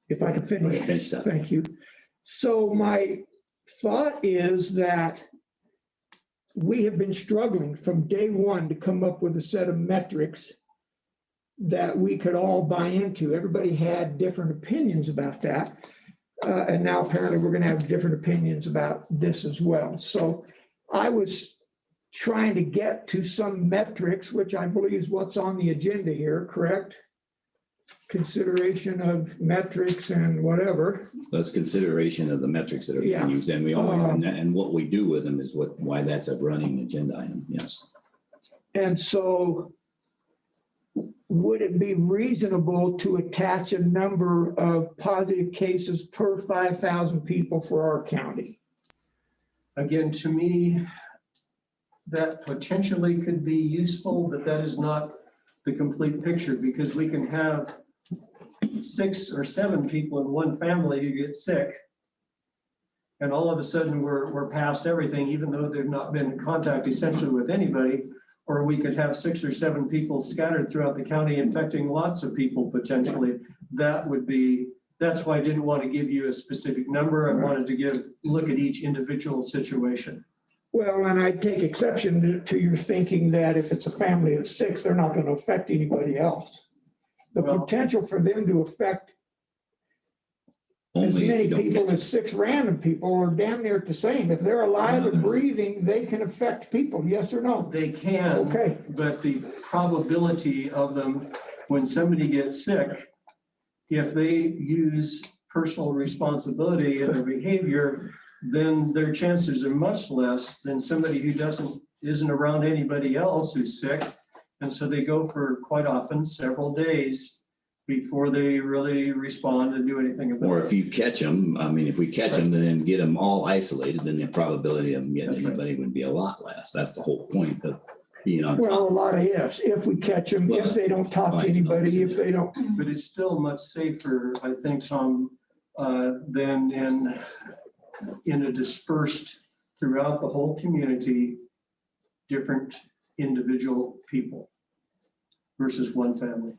If I can finish. Finish that. Thank you. So my thought is that we have been struggling from day one to come up with a set of metrics that we could all buy into. Everybody had different opinions about that. And now apparently we're going to have different opinions about this as well. So I was trying to get to some metrics, which I believe is what's on the agenda here, correct? Consideration of metrics and whatever. That's consideration of the metrics that are being Yeah. used, and we always, and what we do with them is why that's a running agenda item. Yes. And so would it be reasonable to attach a number of positive cases per 5,000 people for our county? Again, to me, that potentially could be useful, but that is not the complete picture, because we can have 6 or 7 people in one family who get sick. And all of a sudden we're past everything, even though they've not been in contact essentially with anybody. Or we could have 6 or 7 people scattered throughout the county infecting lots of people potentially. That's why I didn't want to give you a specific number. I wanted to look at each individual situation. Well, and I take exception to your thinking that if it's a family of 6, they're not going to affect anybody else. The Well, potential for them to affect as Only if many you don't people get as 6 random people are damn near the same. If they're alive and breathing, they can affect people, yes or no? they can, Okay. but the probability of them, when somebody gets sick, if they use personal responsibility in their behavior, then their chances are much less than somebody who isn't around anybody else who's sick. And so they go for quite often several days before they really respond and do anything about it. Or if you catch them, I mean, if we catch them and then get them all isolated, then the probability of them getting That's right. anybody would be a lot less. That's the whole point of being on Well, top. a lot of ifs. If we catch them, if they don't talk to anybody, if they don't. But it's still much safer, I think, Tom, than in a dispersed throughout the whole community, different individual people versus one family.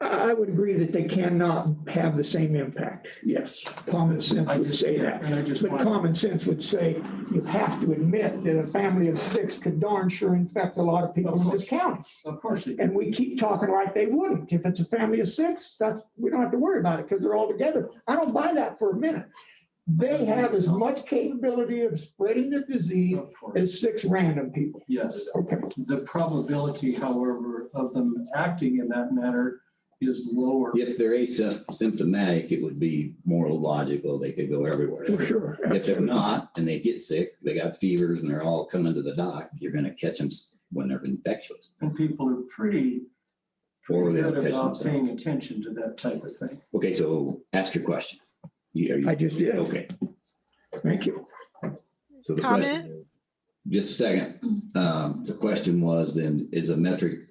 I would agree that they cannot have the same impact. Yes, common sense would say that. And I just But want, common sense would say you have to admit that a family of 6 could darn sure infect a lot of people in this county. of course, it- And we keep talking like they wouldn't. If it's a family of 6, we don't have to worry about it because they're all together. I don't buy that for a minute. They have as much capability of spreading the disease of course, as 6 random people. yes. Okay. The probability, however, of them acting in that manner is lower. If they're asymptomatic, it would be more logical. They could go everywhere. For sure. If they're not and they get sick, they got fevers and they're all coming to the doc, you're going to catch them when they're infectious. And people are pretty Or they'll good catch about themselves. paying attention to that type of thing. Okay, so ask your question. I just did. Okay. Thank you. So the Comment? question, just a second. The question was then, is a metric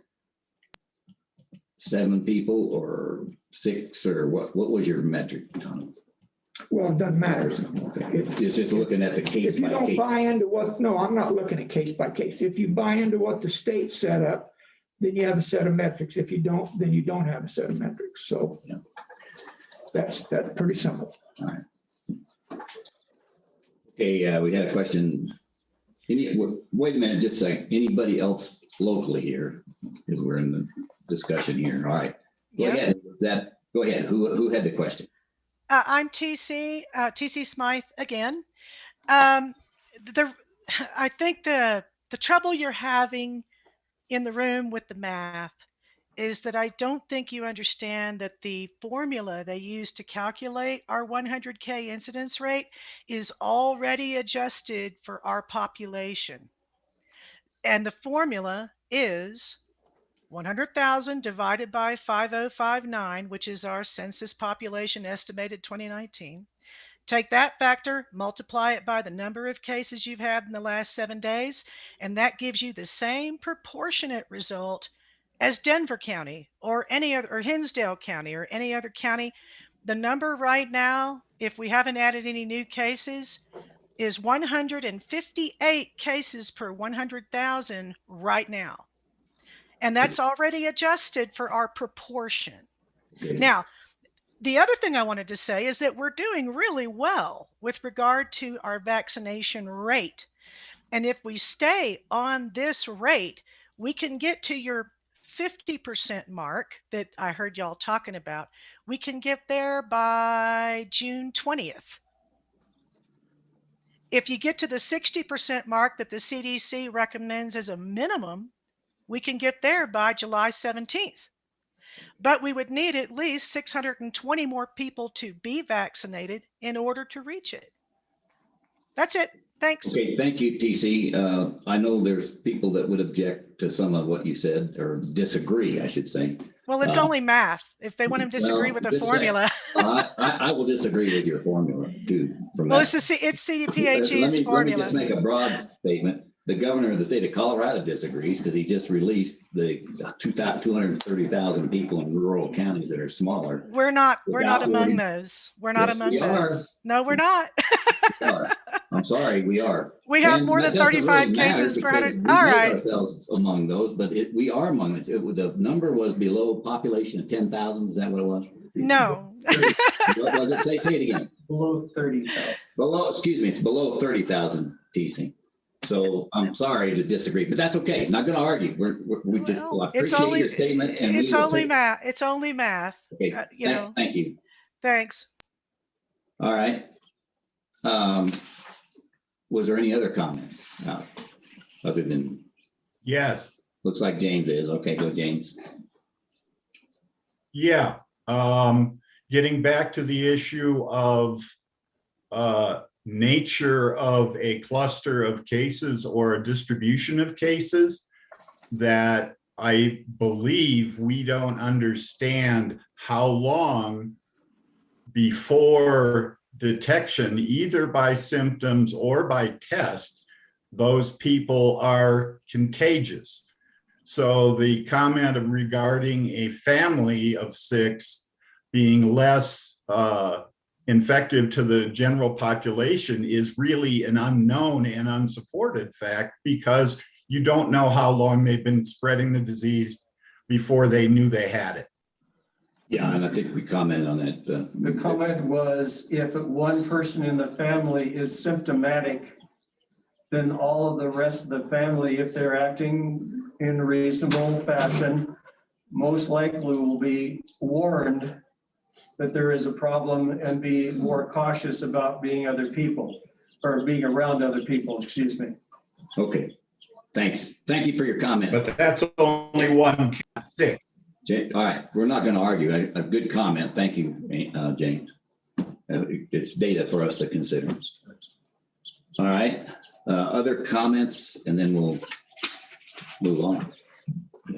7 people or 6 or what was your metric, Tom? Well, it doesn't matter. Okay. It's just looking at the case If you by don't case. buy into no, I'm not looking at case by case. If you buy into what the state set up, then you have a set of metrics. If you don't, then you don't have a set of metrics. So Yeah. that's pretty simple. All right. Okay, we had a question. Wait a minute, just a second. Anybody else locally here? Because we're in the discussion here. All right. Go Yeah. ahead. Go ahead. Who had the question? I'm TC Smythe again. I think the trouble you're having in the room with the math is that I don't think you understand that the formula they use to calculate our 100K incidence rate is already adjusted for our population. And the formula is 100,000 divided by 5059, which is our census population estimated 2019, Take that factor, multiply it by the number of cases you've had in the last 7 days, and that gives you the same proportionate result as Denver County or any other, or Hinsdale County or any other county. The number right now, if we haven't added any new cases, is 158 cases per 100,000 right now. And that's already adjusted for our proportion. Now, the other thing I wanted to say is that we're doing really well with regard to our vaccination rate. And if we stay on this rate, we can get to your 50% mark that I heard y'all talking about. We can get there by June 20th. If you get to the 60% mark that the CDC recommends as a minimum, we can get there by July 17th. But we would need at least 620 more people to be vaccinated in order to reach it. That's it. Thanks. Okay, thank you, TC. I know there's people that would object to some of what you said, or disagree, I should say. Well, it's only math. If they want to disagree with the formula. I will disagree with your formula too. Well, it's CDPHE's formula. Let me just make a broad statement. The governor of the state of Colorado disagrees because he just released the 230,000 people in rural counties that are smaller. We're not among those. We're not among those. No, we're not. I'm sorry, we are. We have more than 35 cases per 100. All right. Ourselves among those, but we are among it. The number was below population of 10,000. Is that what it was? No. What was it? Say it again. Below 30,000. Excuse me, it's below 30,000 TC. So I'm sorry to disagree, but that's okay. Not going to argue. We just appreciate your statement. And it's only math. It's only math. Okay. Thank you. Thanks. All right. Was there any other comments other than? Yes. Looks like James is. Okay, go James. Yeah. Getting back to the issue of nature of a cluster of cases or a distribution of cases, that I believe we don't understand how long before detection, either by symptoms or by test, those people are contagious. So the comment regarding a family of 6 being less infective to the general population is really an unknown and unsupported fact, because you don't know how long they've been spreading the disease before they knew they had it. Yeah, and I think we commented on that. The comment was, if one person in the family is symptomatic, then all of the rest of the family, if they're acting in reasonable fashion, most likely will be warned that there is a problem and be more cautious about being other people, or being around other people, excuse me. Okay, thanks. Thank you for your comment. But that's only 1/6. All right, we're not going to argue. A good comment. Thank you, James. It's data for us to consider. All right, other comments, and then we'll move on.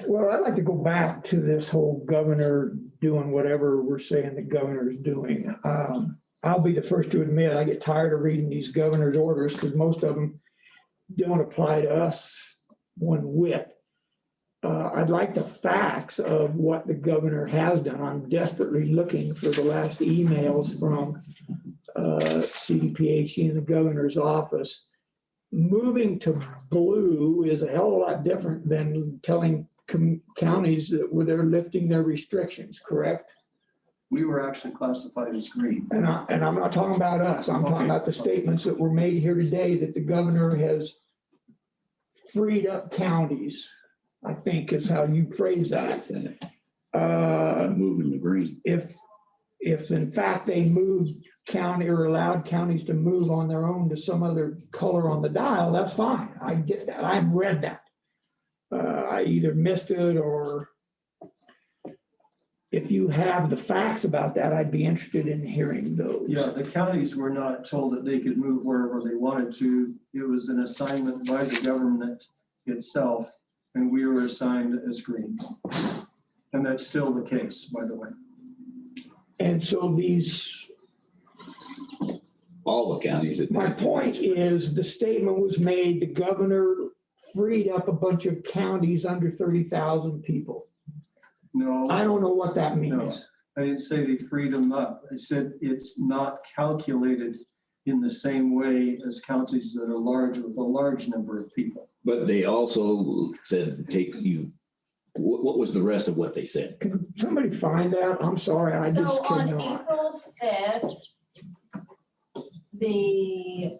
Well, I'd like to go back to this whole governor doing whatever we're saying the governor's doing. I'll be the first to admit I get tired of reading these governor's orders, because most of them don't apply to us one whit. I'd like the facts of what the governor has done. I'm desperately looking for the last emails from CDPHE and the governor's office. Moving to blue is a hell of a lot different than telling counties that they're lifting their restrictions, correct? We were actually classified as green. And I'm not talking about us. I'm talking about the statements that were made here today that the governor has freed up counties, I think is how you phrase that. Moving to green. If in fact they moved county or allowed counties to move on their own to some other color on the dial, that's fine. I get that. I've read that. I either missed it, or if you have the facts about that, I'd be interested in hearing those. Yeah, the counties were not told that they could move wherever they wanted to. It was an assignment by the government itself, and we were assigned as green. And that's still the case, by the way. And so these all the counties that. My point is, the statement was made, the governor freed up a bunch of counties under 30,000 people. No, I don't know what that no, means. I didn't say they freed them up. I said it's not calculated in the same way as counties that are large with a large number of people. But they also said, what was the rest of what they said? Can somebody find that? I'm sorry, I So just on cannot. April 5th, the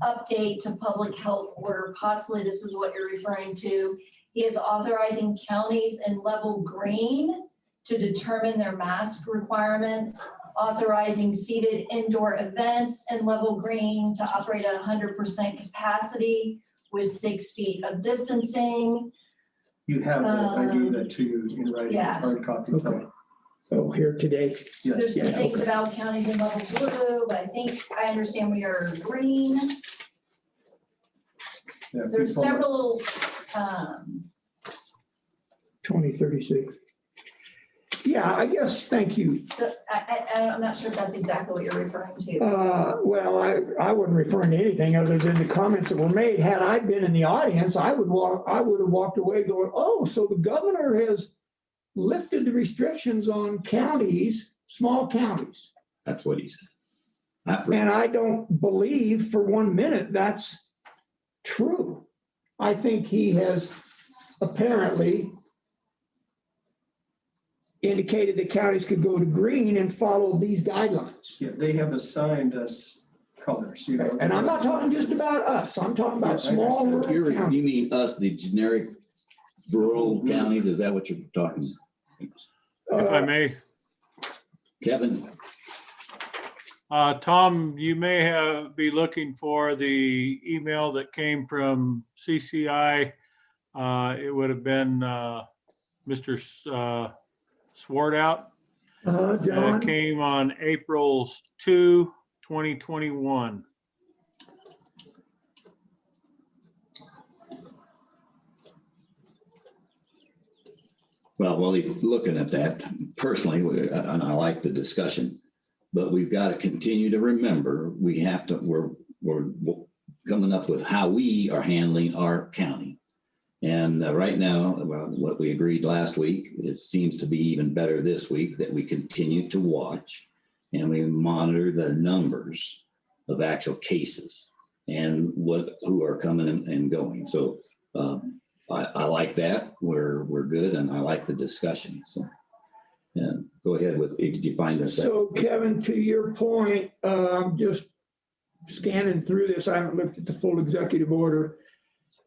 update to public health order, possibly this is what you're referring to, is authorizing counties in level green to determine their mask requirements, authorizing seated indoor events in level green to operate at 100% capacity with 6 feet of distancing. You have that, I gave that to you in writing, Yeah. hard copy. Okay. Oh, here today. Yes. There's some things okay. about counties in level blue, but I think I understand we are green. Yeah, There's people- several, 2036. Yeah, I guess, thank you. I'm not sure if that's exactly what you're referring to. Well, I wasn't referring to anything other than the comments that were made. Had I been in the audience, I would have walked away going, oh, so the governor has lifted the restrictions on counties, small counties. That's what he said. And I don't believe for 1 minute that's true. I think he has apparently indicated that counties could go to green and follow these guidelines. Yeah, they have assigned us colors, you know. And I'm not talking just about us. I'm talking about Yeah, I small understand. rural counties. You mean us, the generic rural counties? Is that what you're talking? If I may, Kevin? Tom, you may be looking for the email that came from CCI. It would have been Mr. Swartout. John, It came on April 2, 2021. Well, while he's looking at that, personally, and I like the discussion, but we've got to continue to remember, we're coming up with how we are handling our county. And right now, well, what we agreed last week, it seems to be even better this week, that we continue to watch and we monitor the numbers of actual cases and who are coming and going. So I like that. We're good, and I like the discussion. So yeah, go ahead with, did you find this? so Kevin, to your point, just scanning through this, I haven't looked at the full executive order.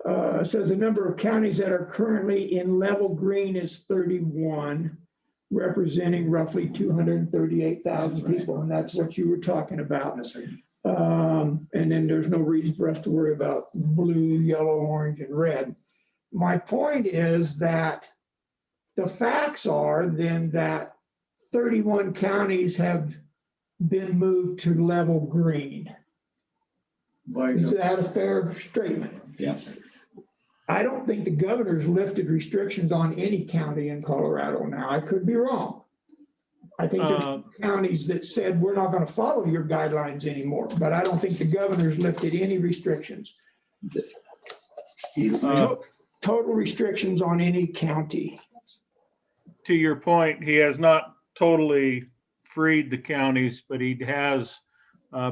It says the number of counties that are currently in level green is 31, representing roughly 238,000 people. And that's what you were talking about. Yes, sir. And then there's no reason for us to worry about blue, yellow, orange, and red. My point is that the facts are then that 31 counties have been moved to level green. Is that a fair statement? Yeah. I don't think the governor's lifted restrictions on any county in Colorado now. I could be wrong. I think there's counties that said, we're not going to follow your guidelines anymore, but I don't think the governor's lifted any restrictions. Total restrictions on any county. To your point, he has not totally freed the counties, but he has,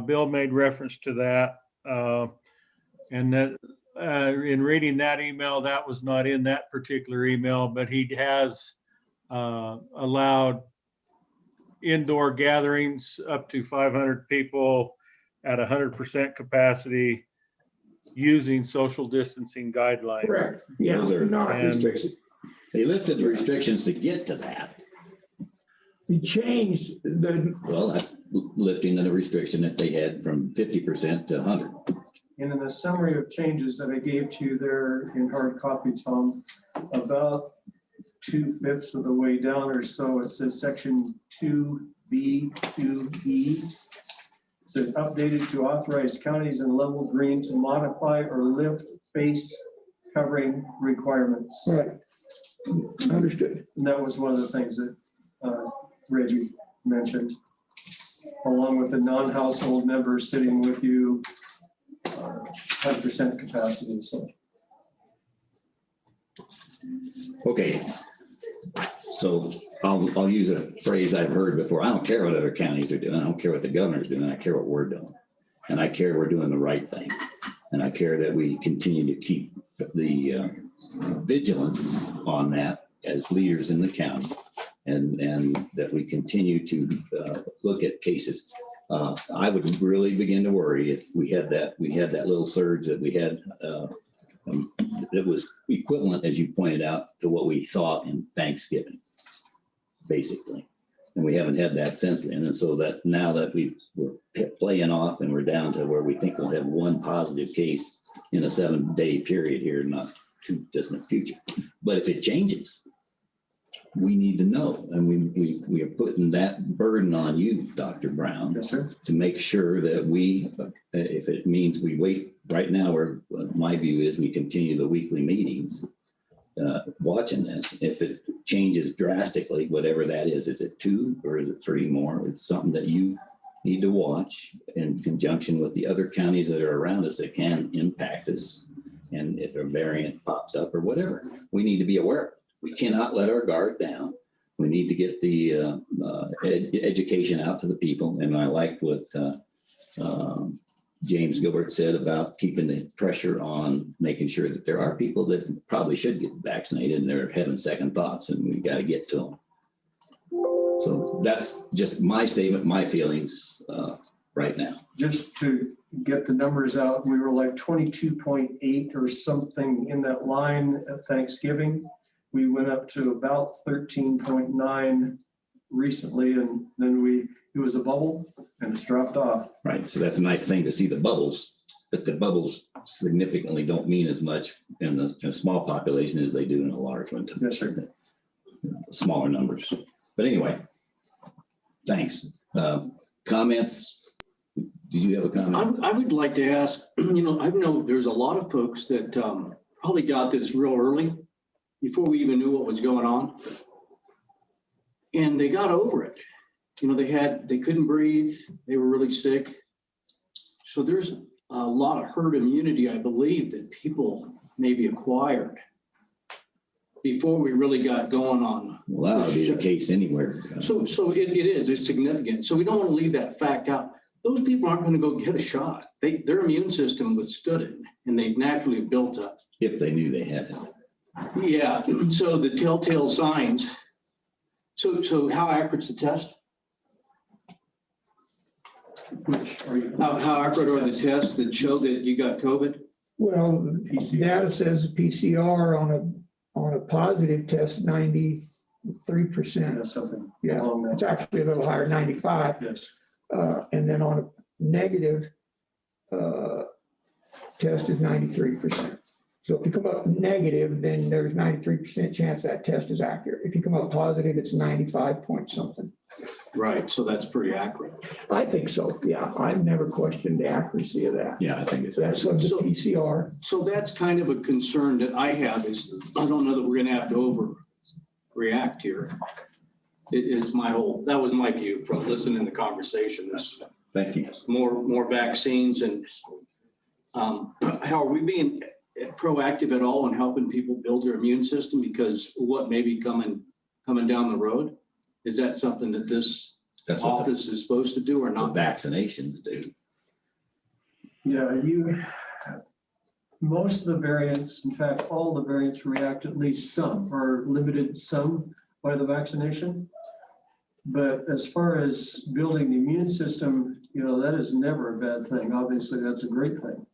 Bill made reference to that. And that in reading that email, that was not in that particular email, but he has allowed indoor gatherings up to 500 people at 100% capacity using social distancing guidelines. Correct. Yeah, Those are not and- restrictions. They lifted the restrictions to get to that. We changed the, Well, that's lifting the restriction that they had from 50% to 100. And in the summary of changes that I gave to you there in hard copy, Tom, about 2/5 of the way down or so, it says section 2B, 2E. It says updated to authorize counties in level green to modify or lift face covering requirements. right. Understood. And that was one of the things that Reggie mentioned. along with the non-household members sitting with you, 100% capacity, so. Okay. So I'll use a phrase I've heard before. I don't care what other counties are doing. I don't care what the governor's doing. I care what we're doing. And I care we're doing the right thing. And I care that we continue to keep the vigilance on that as leaders in the county, and that we continue to look at cases. I would really begin to worry if we had that little surge that we had that was equivalent, as you pointed out, to what we saw in Thanksgiving, basically. And we haven't had that since then. And so that now that we're playing off and we're down to where we think we'll have one positive case in a 7-day period here, not too distant future. But if it changes, we need to know. And we are putting that burden on you, Dr. Brown, Yes, sir. to make sure that if it means we wait right now, where my view is we continue the weekly meetings, watching this. If it changes drastically, whatever that is it 2 or is it 3 more? It's something that you need to watch in conjunction with the other counties that are around us that can impact us. And if a variant pops up or whatever, we need to be aware. We cannot let our guard down. We need to get the education out to the people. And I liked what James Gilbert said about keeping the pressure on making sure that there are people that probably should get vaccinated and they're having second thoughts, and we got to get to them. So that's just my statement, my feelings right now. Just to get the numbers out, we were like 22.8 or something in that line at Thanksgiving. We went up to about 13.9 recently, and then it was a bubble and it's dropped off. Right. So that's a nice thing to see the bubbles, but the bubbles significantly don't mean as much in a small population as they do in a large one. Yes, sir. Smaller numbers. But anyway, thanks. Comments? Did you have a comment? I would like to ask, I know there's a lot of folks that probably got this real early before we even knew what was going on. And they got over it. They couldn't breathe. They were really sick. So there's a lot of herd immunity, I believe, that people maybe acquired before we really got going on. Well, that would be the case anywhere. So it is, it's significant. So we don't want to leave that fact out. Those people aren't going to go get a shot. Their immune system withstood it, and they naturally built up. If they knew they had it. Yeah, so the telltale signs. So how accurate is the test? How accurate are the tests that show that you got COVID? Well, the data says PCR on a positive test, 93%. Something. Yeah, it's actually a little higher, 95. Yes. And then on a negative test is 93%. So if you come up negative, then there's 93% chance that test is accurate. If you come up positive, it's 95 point something. Right, so that's pretty accurate. I think so, yeah. I've never questioned the accuracy of that. Yeah, I think it's that's of the PCR. So that's kind of a concern that I have is I don't know that we're gonna have to overreact here. It is that was my view from listening to the conversation. Thank you. More vaccines, and how are we being proactive at all in helping people build their immune system? Because what may be coming down the road, is that something that this office is supposed to do or not? Vaccinations do. Yeah, most of the variants, in fact, all the variants react at least some or limited some by the vaccination. But as far as building the immune system, that is never a bad thing. Obviously, that's a great thing.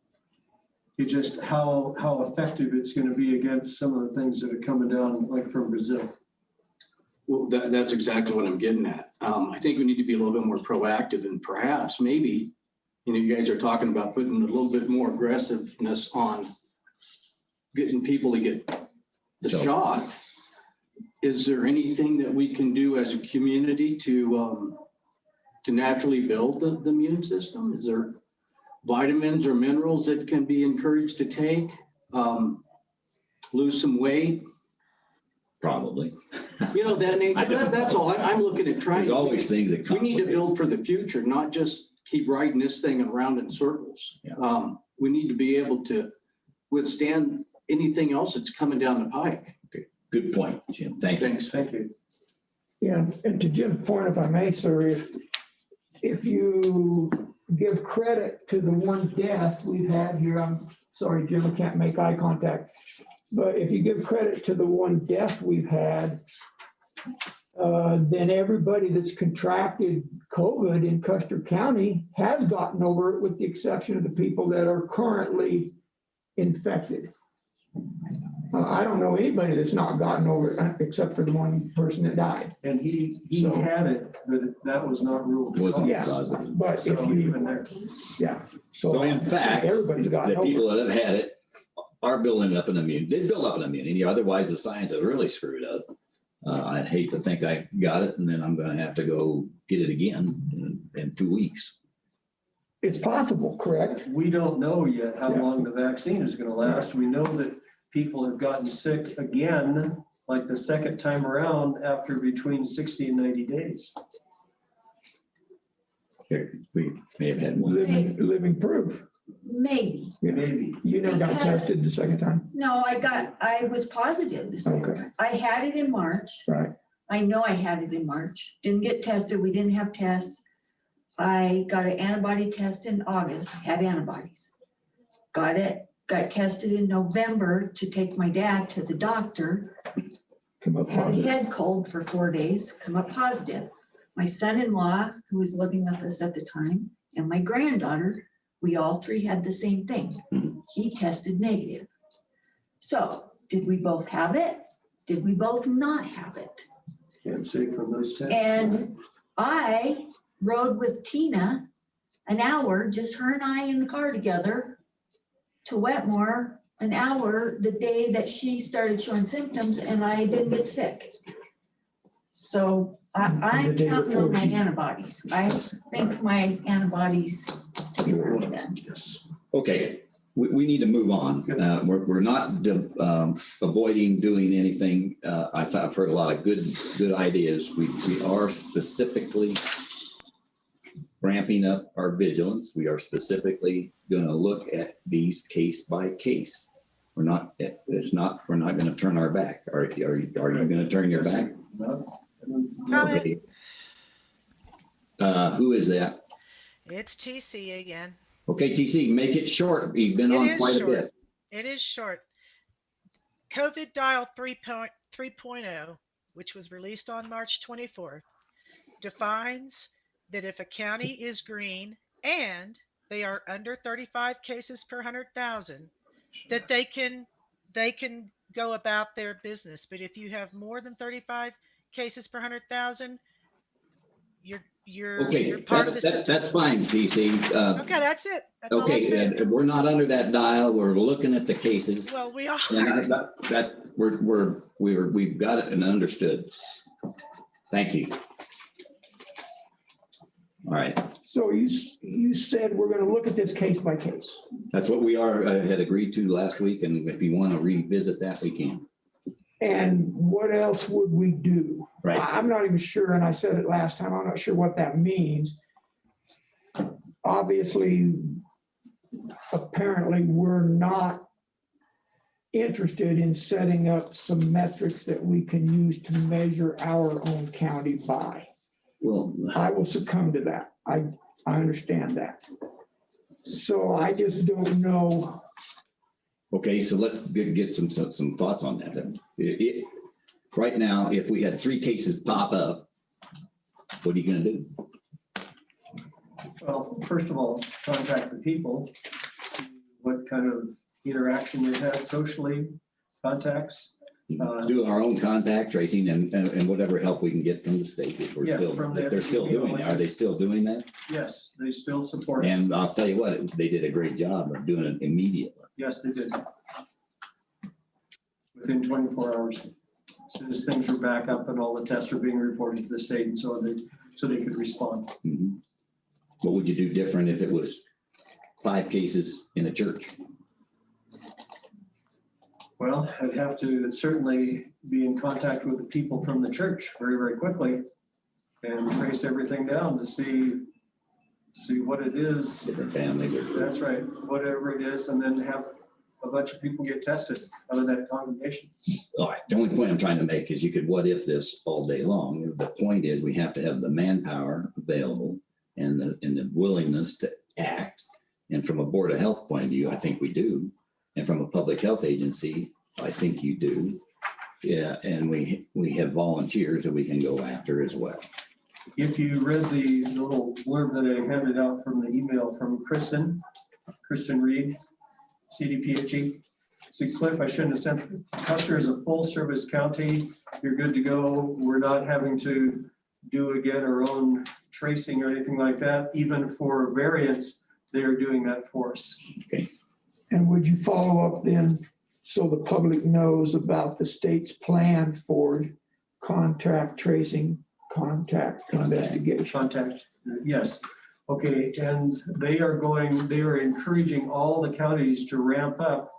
It's just how effective it's going to be against some of the things that are coming down, like from Brazil. Well, that's exactly what I'm getting at. I think we need to be a little bit more proactive, and perhaps maybe, you guys are talking about putting a little bit more aggressiveness on getting people to get the shot. Is there anything that we can do as a community to naturally build the immune system? Is there vitamins or minerals that can be encouraged to take, lose some weight? Probably. You know, I don't that's all. I'm looking at trying. There's always things that We come. need to build for the future, not just keep riding this thing around in circles. Yeah. We need to be able to withstand anything else that's coming down the pike. Okay. Good point, Jim. Thank you. Thanks. Thank you. Yeah, and to Jim's point, if I may, sir, if you give credit to the one death we've had here, I'm sorry, Jim, I can't make eye contact. But if you give credit to the one death we've had, then everybody that's contracted COVID in Custer County has gotten over it, with the exception of the people that are currently infected. I don't know anybody that's not gotten over it except for the one person that died. And he So- had it, but that was not ruled. Wasn't Yeah, positive. but if So you, even there. yeah. So in fact, Everybody's gotten the over it. people that have had it are building up an immunity. They build up an immunity. Otherwise, the science is really screwed up. I'd hate to think I got it and then I'm going to have to go get it again in 2 weeks. It's possible, correct? We don't know yet how Yeah. long the vaccine is going to last. We know that people have gotten sick again, like the second time around, after between 60 and 90 days. We may have had one. Living proof. Maybe. Yeah. Maybe. You never got Because- tested the second time? No, I was positive the second Okay. time. I had it in March. Right. I know I had it in March. Didn't get tested. We didn't have tests. I got an antibody test in August, had antibodies. Got tested in November to take my dad to the doctor. Come up Had a positive. head cold for 4 days, come up positive. My son-in-law, who was living with us at the time, and my granddaughter, we all three had the same thing. He tested negative. So did we both have it? Did we both not have it? Can't say from those tests. And I rode with Tina an hour, just her and I in the car together, to Wetmore, an hour the day that she started showing symptoms, and I didn't get sick. So And I'm the day counting on before my she- antibodies. I think my antibodies to be working then. Okay, we need to move on. We're not avoiding doing anything. I've heard a lot of good ideas. We are specifically ramping up our vigilance. We are specifically going to look at these case by case. We're not going to turn our back. Are you going to turn your back? No. Okay. Who is that? It's TC again. Okay, TC, make it short. You've been It on is quite a short. bit. It is short. COVID Dial 3.0, which was released on March 24th, defines that if a county is green and they are under 35 cases per 100,000, that they can go about their business. But if you have more than 35 cases per 100,000, you're Okay, part of the system. that's fine, TC. Okay, that's it. That's all I'm Okay, saying. we're not under that dial. We're looking at the cases. Well, we are. And we've got it and understood. Thank you. All right, So you said we're gonna look at this case by case. that's what we had agreed to last week, and if you want to revisit that, we can. And what else would we do? Right. I'm not even sure, and I said it last time, I'm not sure what that means. Obviously, apparently, we're not interested in setting up some metrics that we can use to measure our own county by. Well, I will succumb to that. I understand that. So I just don't know. okay, so let's get some thoughts on that then. Right now, if we had 3 cases pop up, what are you going to do? Well, first of all, contact the people, see what kind of interaction they've had socially, contacts. Do our own contact tracing and whatever help we can get from the state if Yeah, if they're still doing it. Are they still doing that? Yes, they still support us. And I'll tell you what, they did a great job of doing it immediately. Yes, they did. Within 24 hours, as soon as things were back up and all the tests were being reported to the state, and so they could respond. Mhm. What would you do different if it was 5 cases in a church? Well, I'd have to certainly be in contact with the people from the church very, very quickly and trace everything down to see what it is. Different families or groups. That's right, whatever it is, and then have a bunch of people get tested out of that congregation. All right, the only point I'm trying to make is you could what if this all day long. The point is we have to have the manpower available and the willingness to act. And from a Board of Health point of view, I think we do. And from a public health agency, I think you do. Yeah, and we have volunteers that we can go after as well. If you read the little blurb that I handed out from the email from Kristen Reed, CDPHE. See, Cliff, I shouldn't have sent, Custer is a full service county. You're good to go. We're not having to do again our own tracing or anything like that. Even for variants, they're doing that for us. Okay. And would you follow up then so the public knows about the state's plan for contact tracing, contact investigation? Contact, yes. Okay, and they are encouraging all the counties to ramp up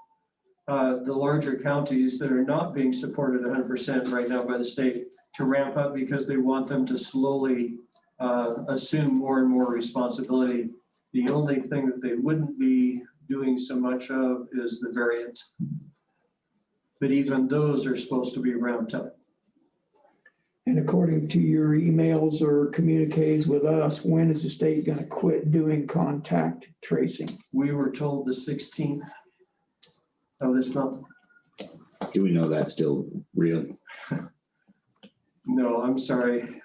the larger counties that are not being supported 100% right now by the state to ramp up because they want them to slowly assume more and more responsibility. The only thing that they wouldn't be doing so much of is the variant. But even those are supposed to be ramped up. And according to your emails or communiques with us, when is the state going to quit doing contact tracing? We were told the 16th of this month. Do we know that's still real? No, I'm sorry.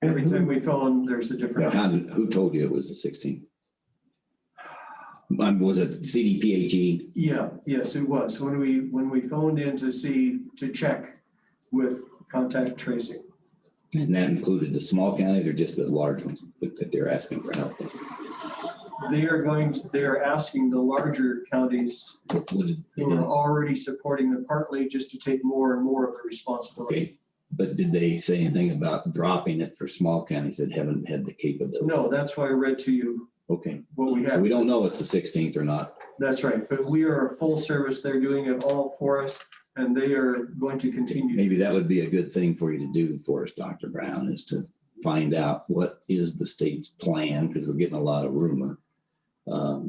Every time we phone, there's a different. Who told you it was the 16th? Was it CDPHE? Yeah, yes, it was. When we phoned in to check with contact tracing. And that included the small counties or just the large ones that they're asking for help? They are asking the larger counties who are already supporting them partly just to take more and more of the responsibility. Okay, but did they say anything about dropping it for small counties that haven't had the capability? No, that's why I read to you. Okay. What we have. So we don't know it's the 16th or not. That's right, but we are a full service. They're doing it all for us and they are going to continue. Maybe that would be a good thing for you to do for us, Dr. Brown, is to find out what is the state's plan, because we're getting a lot of rumor. Can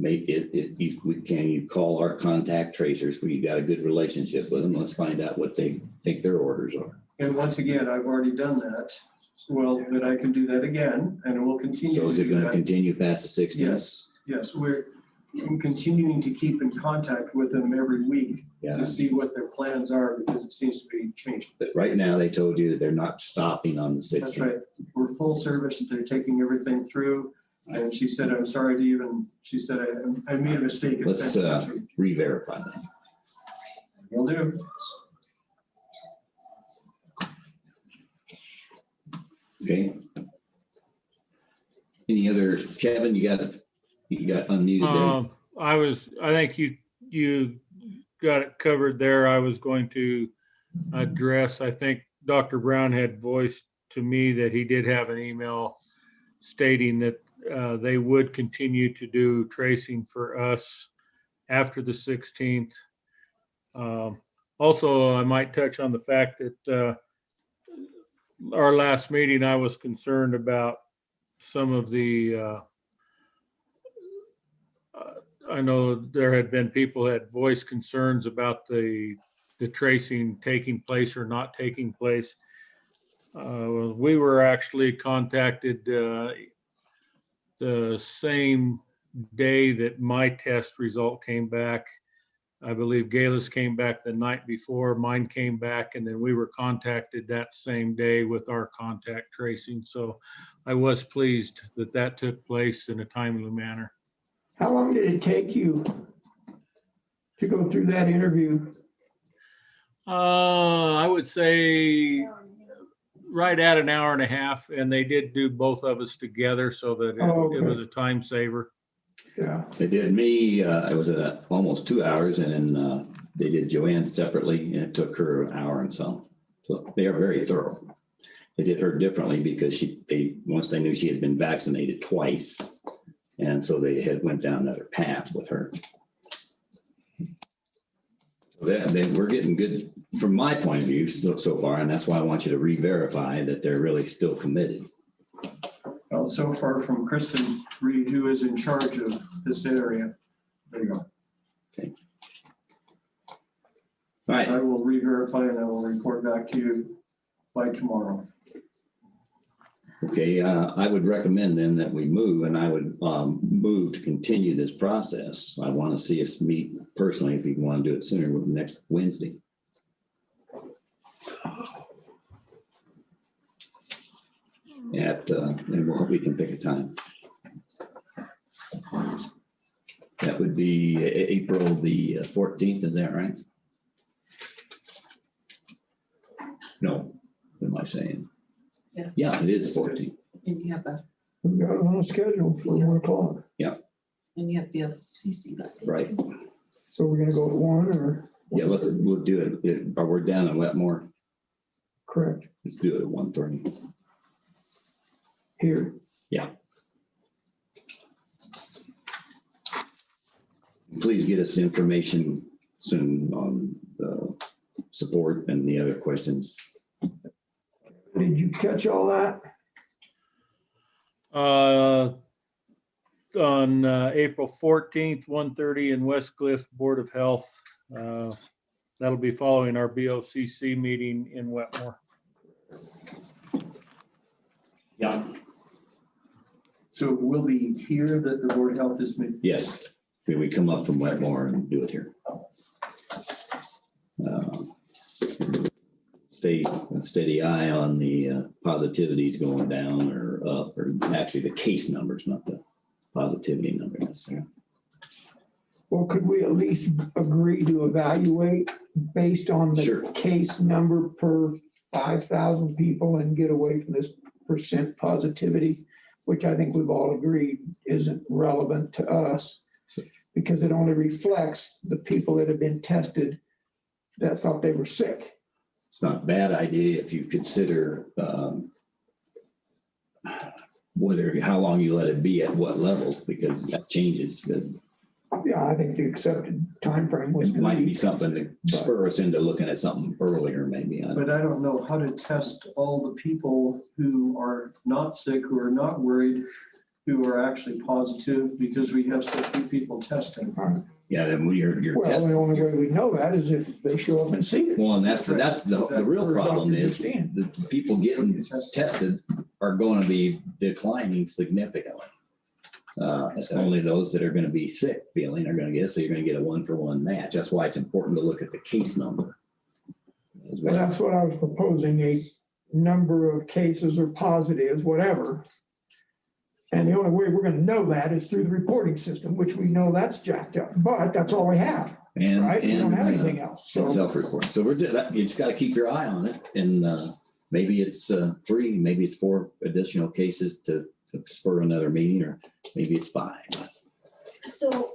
you call our contact tracers? We got a good relationship with them. Let's find out what they think their orders are. And once again, I've already done that. Well, but I can do that again and it will continue. So is it going to continue past the 16th? Yes, yes. I'm continuing to keep in contact with them every week to see what their plans are because it seems to be changing. But right now they told you that they're not stopping on the 16th. That's right. We're full service. They're taking everything through. And she said, I'm sorry to you. She said, I made a mistake. Let's re-verify that. Will do. Okay. Any other, Kevin, you got unmuted there. I think you got it covered there. I was going to address, I think Dr. Brown had voiced to me that he did have an email stating that they would continue to do tracing for us after the 16th. Also, I might touch on the fact that our last meeting, I was concerned about some of the, I know there had been people that had voiced concerns about the tracing taking place or not taking place. We were actually contacted the same day that my test result came back. I believe Gala's came back the night before, mine came back, and then we were contacted that same day with our contact tracing. So I was pleased that that took place in a timely manner. How long did it take you to go through that interview? I would say right at an hour and a half, and they did do both of us together so that it was a time saver. Yeah. They did me, I was at almost 2 hours, and then they did Joanne separately, and it took her an hour and so. So they are very thorough. They did her differently because once they knew she had been vaccinated twice, and so they had went down another path with her. Then we're getting good, from my point of view, so far, and that's why I want you to re-verify that they're really still committed. Well, so far from Kristen Reed, who is in charge of this area. There you go. All right, I will re-verify and I will report back to you by tomorrow. okay, I would recommend then that we move, and I would move to continue this process. I want to see us meet personally, if you want to do it sooner, next Wednesday. And we can pick a time. That would be April the 14th, is that right? No, what am I saying? Yeah. Yeah, it is 14th. And you have a, We got it on a schedule for 1 o'clock. and you have BOCC that day. Right. So we're gonna go at 1 or? Yeah, we'll do it. We're down in Wetmore. Correct, Let's do it at 1:30. here. Please get us information soon on the support and the other questions. Did you catch all that? On April 14th, 1:30 in West Cliff Board of Health. That'll be following our BOCC meeting in Wetmore. Yeah. So it will be here that the Board of Health is meeting? Yes, we come up from Wetmore and do it here. Stay a steady eye on the positivities going down or up, or actually the case numbers, not the positivity number necessarily. Well, could we at least agree to evaluate based on the Sure. case number per 5,000 people and get away from this percent positivity, which I think we've all agreed isn't relevant to us because it only reflects the people that have been tested that thought they were sick. It's not a bad idea if you consider how long you let it be at what level, because that changes. Because Yeah, I think the accepted timeframe was. it might be something to spur us into looking at something earlier, maybe. But I don't know how to test all the people who are not sick, who are not worried, who are actually positive, because we have so few people testing. Yeah, then you're Well, testing. the only way we know that is if they show up and see it. Well, and that's the real problem is the people getting tested are going to be declining significantly. Only those that are going to be sick feeling are going to get, so you're going to get a 1-for-1 match. That's why it's important to look at the case number as Well, well. that's what I was proposing, a number of cases or positives, whatever. And the only way we're gonna know that is through the reporting system, which we know that's jacked up, but that's all we have, And, right? We don't have anything and else. So self-report. So you just got to keep your eye on it. And maybe it's 3, maybe it's 4 additional cases to spur another meeting, or maybe it's 5. So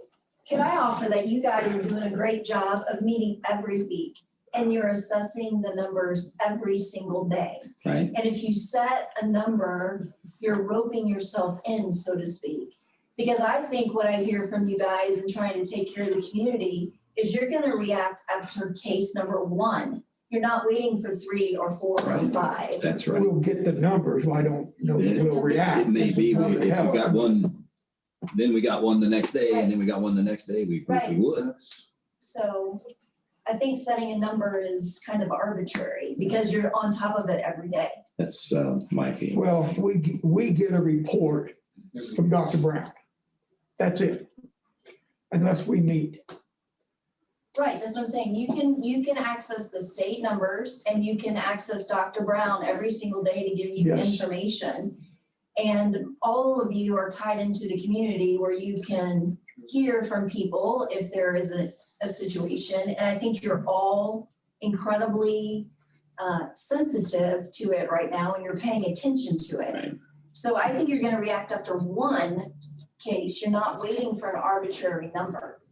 can I offer that you guys are doing a great job of meeting every week and you're assessing the numbers every single day. Right. And if you set a number, you're roping yourself in, so to speak. Because I think what I hear from you guys and trying to take care of the community is you're gonna react after case number 1. You're not waiting for 3 or 4 or 5. That's right. we'll get the numbers. I don't know that we'll react. It may be, if we got one, then we got one the next day, and then we got one the next day, we Right. would. So I think setting a number is kind of arbitrary because you're on top of it every day. That's my opinion. Well, we get a report from Dr. Brown. That's it. Unless we meet. Right, that's what I'm saying. You can access the state numbers and you can access Dr. Brown every single day to give you Yes. information. And all of you are tied into the community where you can hear from people if there is a situation. And I think you're all incredibly sensitive to it right now and you're paying attention to it. Right. So I think you're gonna react after 1 case. You're not waiting for an arbitrary number.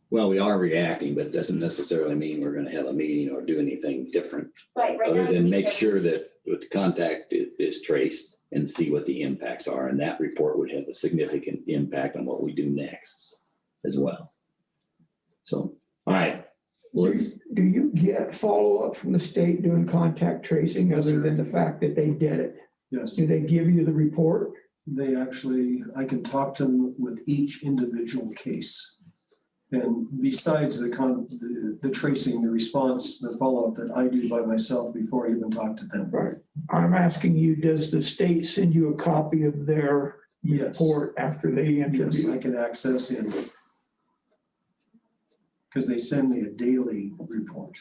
Well, we are reacting, but it doesn't necessarily mean we're going to have a meeting or do anything different. Right now. Other you than meet make every- sure that the contact is traced and see what the impacts are. And that report would have a significant impact on what we do next as well. So All right. Let's, Do you get follow-up from the state doing contact tracing other than the fact that they did it? Yes, Do they give you the report? they actually, I can talk to them with each individual case. And besides the tracing, the response, the follow-up that I do by myself before I even talk to them. Right. I'm asking you, does the state send you a copy of their Yes, report after they yes, interview? I can access it. Because they send me a daily report.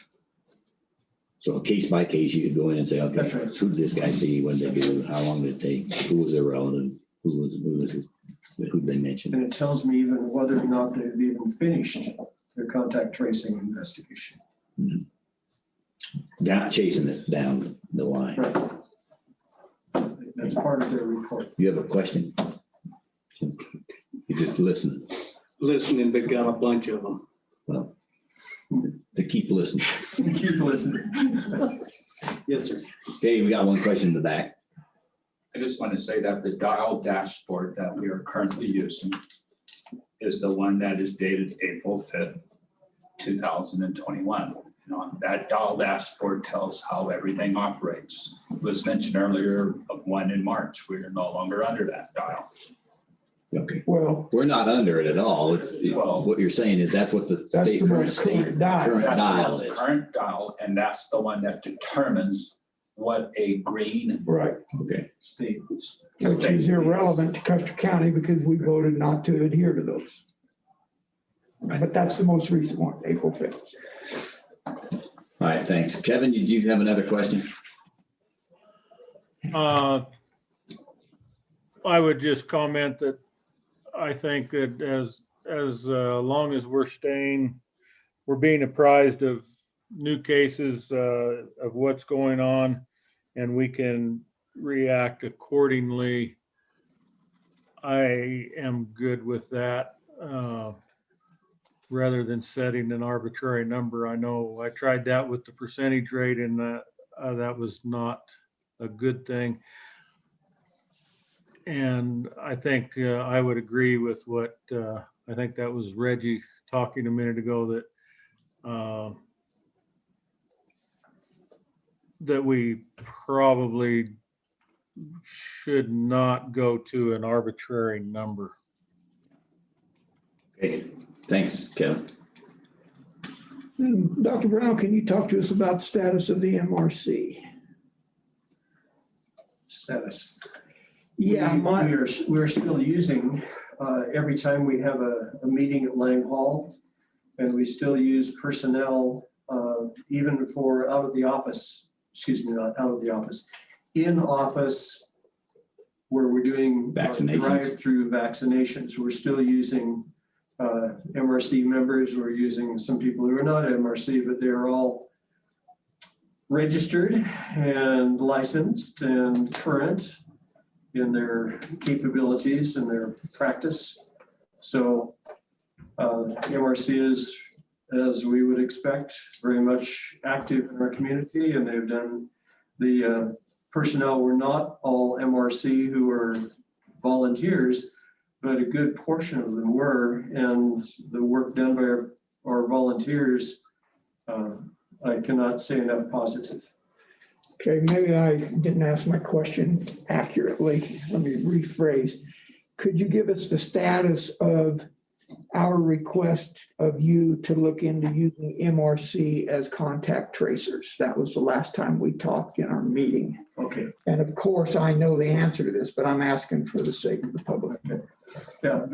so case by case, you could go in and say, okay, That's right. who did this guy see? What did they do? How long did it take? Who was their relative? Who did they mention? And it tells me even whether or not they've even finished their contact tracing investigation. Down, chasing it down the line. Right. That's part of their report. You have a question? You just listen. Listening, but got a bunch of them. Well, to keep listening. Keep listening. Yes, sir. Okay, we got one question in the back. I just want to say that the dial dashboard that we are currently using is the one that is dated April 5th, 2021. And on that dial dashboard tells how everything operates. It was mentioned earlier of one in March. We are no longer under that dial. Okay. Well, We're not under it at all. Well, What you're saying is that's what the that's state the current most state current dial. current That's dial the is. current dial, and that's the one that determines what a green Right, Okay. State. which is irrelevant to Custer County because we voted not to adhere to those. But that's the most recent one, April 5th. All right, thanks. Kevin, did you have another question? I would just comment that I think that as long as we're being apprised of new cases of what's going on, and we can react accordingly, I am good with that. Rather than setting an arbitrary number. I know I tried that with the percentage rate, and that was not a good thing. And I think I would agree with what I think that was Reggie talking a minute ago, that we probably should not go to an arbitrary number. Okay, thanks, Kevin. And Dr. Brown, can you talk to us about the status of the MRC? Status. Yeah, We're still using, every time we have a meeting at Lang Hall, and we still use personnel, even for out of the office, not out of the office, in office, where we're doing Vaccinations. drive-through vaccinations. We're still using MRC members. We're using some people who are not MRC, but they're all registered and licensed and current in their capabilities and their practice. So MRC is, as we would expect, very much active in our community, and they've done the personnel were not all MRC who are volunteers, but a good portion of them were, and the work done by our volunteers, I cannot say enough positive. Okay, maybe I didn't ask my question accurately. Let me rephrase. Could you give us the status of our request of you to look into using MRC as contact tracers? That was the last time we talked in our meeting. Okay. And of course, I know the answer to this, but I'm asking for the sake of the public. Yeah,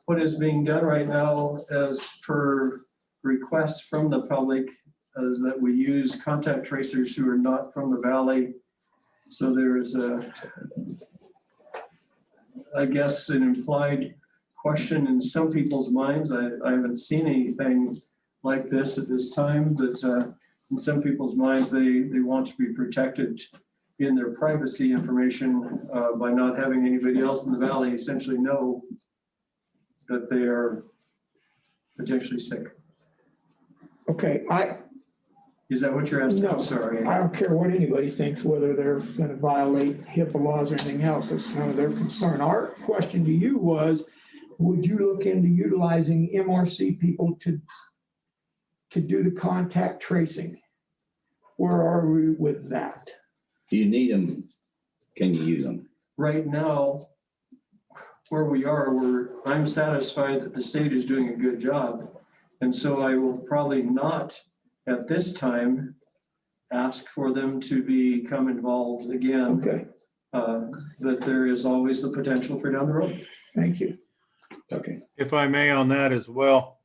what is being done right now, as per request from the public, is that we use contact tracers who are not from the valley. So there is I guess, an implied question in some people's minds. I haven't seen anything like this at this time, but in some people's minds, they want to be protected in their privacy information by not having anybody else in the valley essentially know that they are potentially sick. Okay, Is that what you're asking? No, I'm sorry. I don't care what anybody thinks, whether they're going to violate HIPAA laws or anything else. That's none of their concern. Our question to you was, would you look into utilizing MRC people to to do the contact tracing. Where are we with that? Do you need them? Can you use them? Right now, where we are, I'm satisfied that the state is doing a good job. And so I will probably not at this time ask for them to become involved again. Okay, But there is always the potential for down the road. thank you. Okay. If I may on that as well.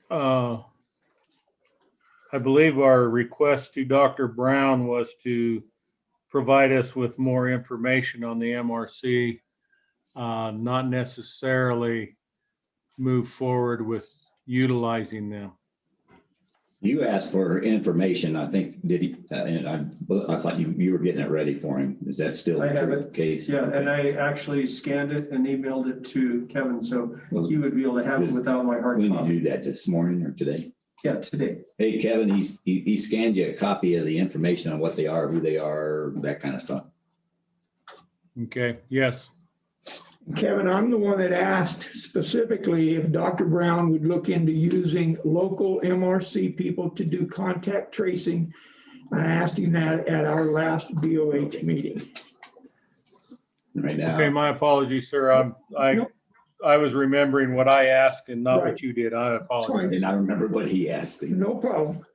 I believe our request to Dr. Brown was to provide us with more information on the MRC, not necessarily move forward with utilizing them. You asked for information, I think, did he, and I thought you were getting it ready for him. Is that still I have the it. case? Yeah, and I actually scanned it and emailed it to Kevin, so Well, he would be able to have it without my hard when you copy. do that, this morning or today? Yeah, today. Hey, Kevin, he scanned you a copy of the information on what they are, who they are, that kind of stuff. Okay, yes. Kevin, I'm the one that asked specifically if Dr. Brown would look into using local MRC people to do contact tracing. I asked him that at our last BOH meeting. Right now. Okay, my apologies, sir. I was remembering what I asked and not what you did. I apologize. And I remember what he asked. No problem.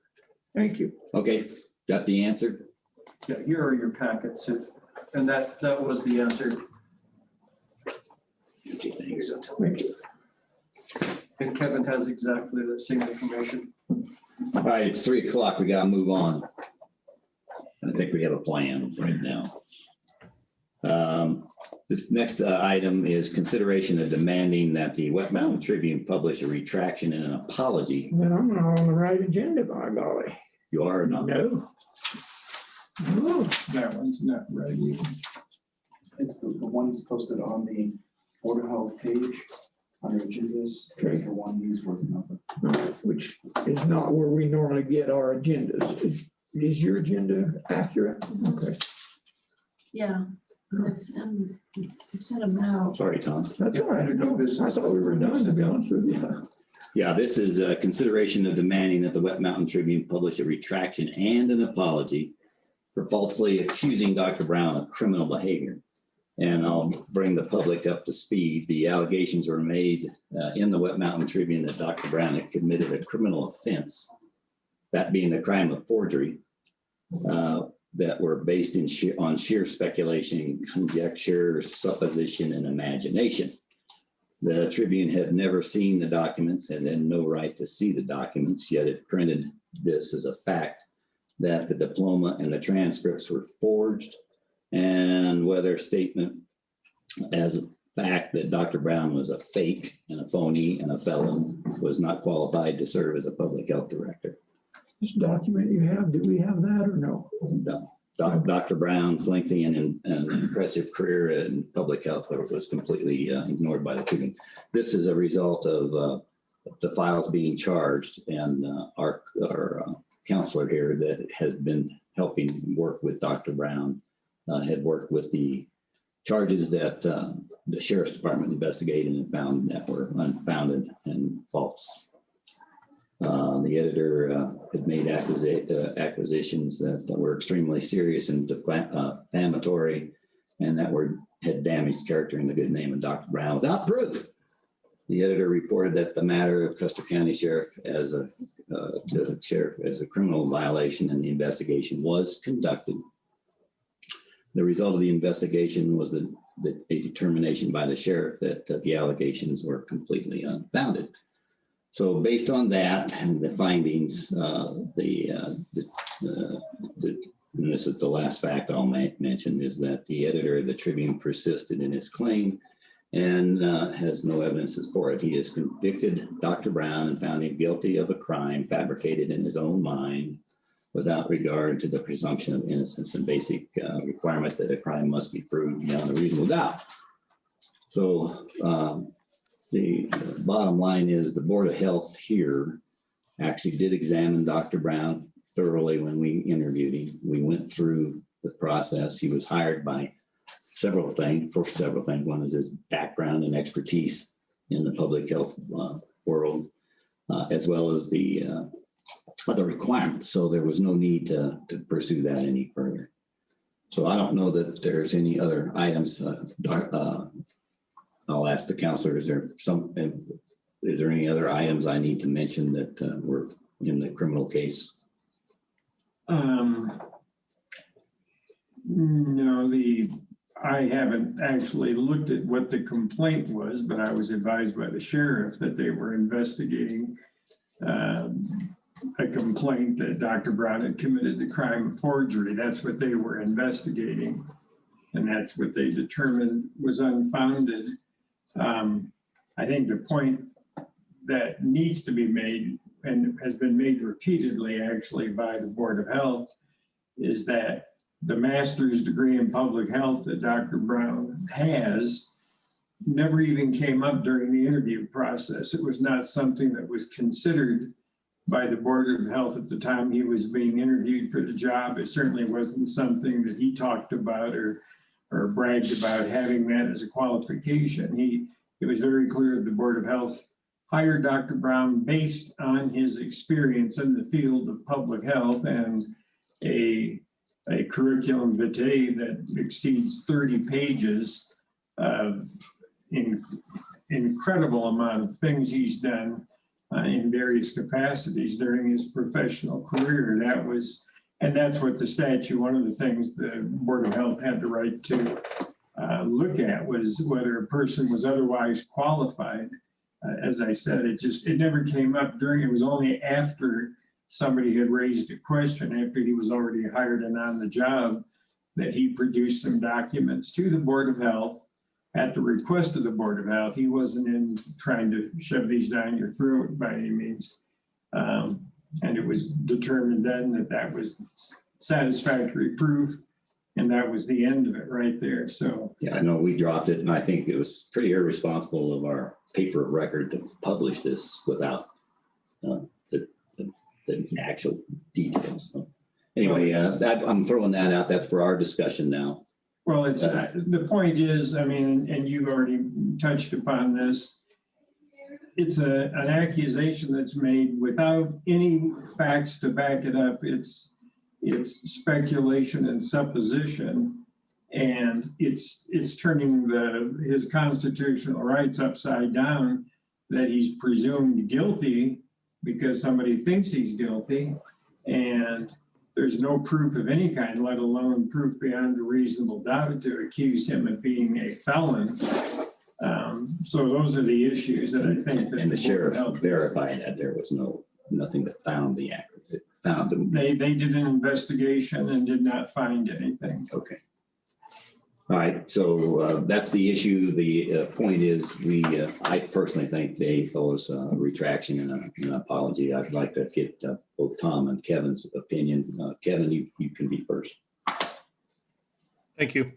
Thank you. Okay, got the answer? Yeah, here are your packets. And that was the answer. Okay, thanks. Thank you. And Kevin has exactly the same information. All right, it's 3:00. We gotta move on. I think we have a plan right now. This next item is consideration of demanding that the Wet Mountain Tribune publish a retraction and an apology. Then I'm not on the right agenda, by golly. You are or not? No. No. That one's not right. It's the one that's posted on the Board of Health page under agendas. Okay. It's the one he's working on. Which is not where we normally get our agendas. Is your agenda accurate? Okay. Yeah, I sent them out. Sorry, Tom. That's all right. No, I thought we were done, to be honest with you. Yeah, this is a consideration of demanding that the Wet Mountain Tribune publish a retraction and an apology for falsely accusing Dr. Brown of criminal behavior. And I'll bring the public up to speed. The allegations were made in the Wet Mountain Tribune that Dr. Brown had committed a criminal offense, that being the crime of forgery, that were based on sheer speculation, conjecture, supposition, and imagination. The Tribune had never seen the documents and had no right to see the documents, yet it printed this as a fact that the diploma and the transcripts were forged, and whether statement as a fact that Dr. Brown was a fake and a phony and a felon was not qualified to serve as a public health director. This document you have, do we have that or no? No. Dr. Brown's lengthy and impressive career in public health was completely ignored by the Tribune. This is a result of the files being charged, and our counselor here that has been helping work with Dr. Brown had worked with the charges that the Sheriff's Department investigated and found that were unfounded and false. The editor had made acquisitions that were extremely serious and defamatory, and that had damaged character and the good name of Dr. Brown without proof. The editor reported that the matter of Custer County Sheriff as a criminal violation, and the investigation was conducted. The result of the investigation was a determination by the sheriff that the allegations were completely unfounded. So based on that and the findings, and this is the last fact I'll mention, is that the editor of the Tribune persisted in his claim and has no evidence to support it. He has convicted Dr. Brown and found him guilty of a crime fabricated in his own mind without regard to the presumption of innocence and basic requirement that a crime must be proved beyond a reasonable doubt. So the bottom line is the Board of Health here actually did examine Dr. Brown thoroughly when we interviewed him. We went through the process. He was hired by several things. One is his background and expertise in the public health world. as well as the other requirements. So there was no need to pursue that any further. So I don't know that there's any other items. I'll ask the counselor, is there any other items I need to mention that were in the criminal case? No, I haven't actually looked at what the complaint was, but I was advised by the sheriff that they were investigating a complaint that Dr. Brown had committed the crime of forgery. That's what they were investigating. And that's what they determined was unfounded. I think the point that needs to be made, and has been made repeatedly actually by the Board of Health, is that the master's degree in public health that Dr. Brown has never even came up during the interview process. It was not something that was considered by the Board of Health at the time he was being interviewed for the job. It certainly wasn't something that he talked about or bragged about having that as a qualification. It was very clear that the Board of Health hired Dr. Brown based on his experience in the field of public health and a curriculum vitae that exceeds 30 pages of incredible amount of things he's done in various capacities during his professional career. That's what the statute, one of the things the Board of Health had the right to look at was whether a person was otherwise qualified. As I said, it never came up it was only after somebody had raised a question, after he was already hired and on the job, that he produced some documents to the Board of Health at the request of the Board of Health. He wasn't in trying to shove these down your throat by any means. And it was determined then that was satisfactory proof, and that was the end of it right there. So yeah, I know we dropped it, and I think it was pretty irresponsible of our paper of record to publish this without the actual details. So anyway, I'm throwing that out. That's for our discussion now. Well, the point is, I mean, and you already touched upon this, it's an accusation that's made without any facts to back it up. It's speculation and supposition, and it's turning his constitutional rights upside down, that he's presumed guilty because somebody thinks he's guilty, and there's no proof of any kind, let alone proof beyond a reasonable doubt to accuse him of being a felon. So those are the issues that I think. And the sheriff verified that there was nothing that found the act. It found them. They did an investigation and did not find anything. Okay. All right. So that's the issue. The point is, I personally think they owe us a retraction and an apology. I'd like to get both Tom and Kevin's opinion. Kevin, you can be first. Thank you.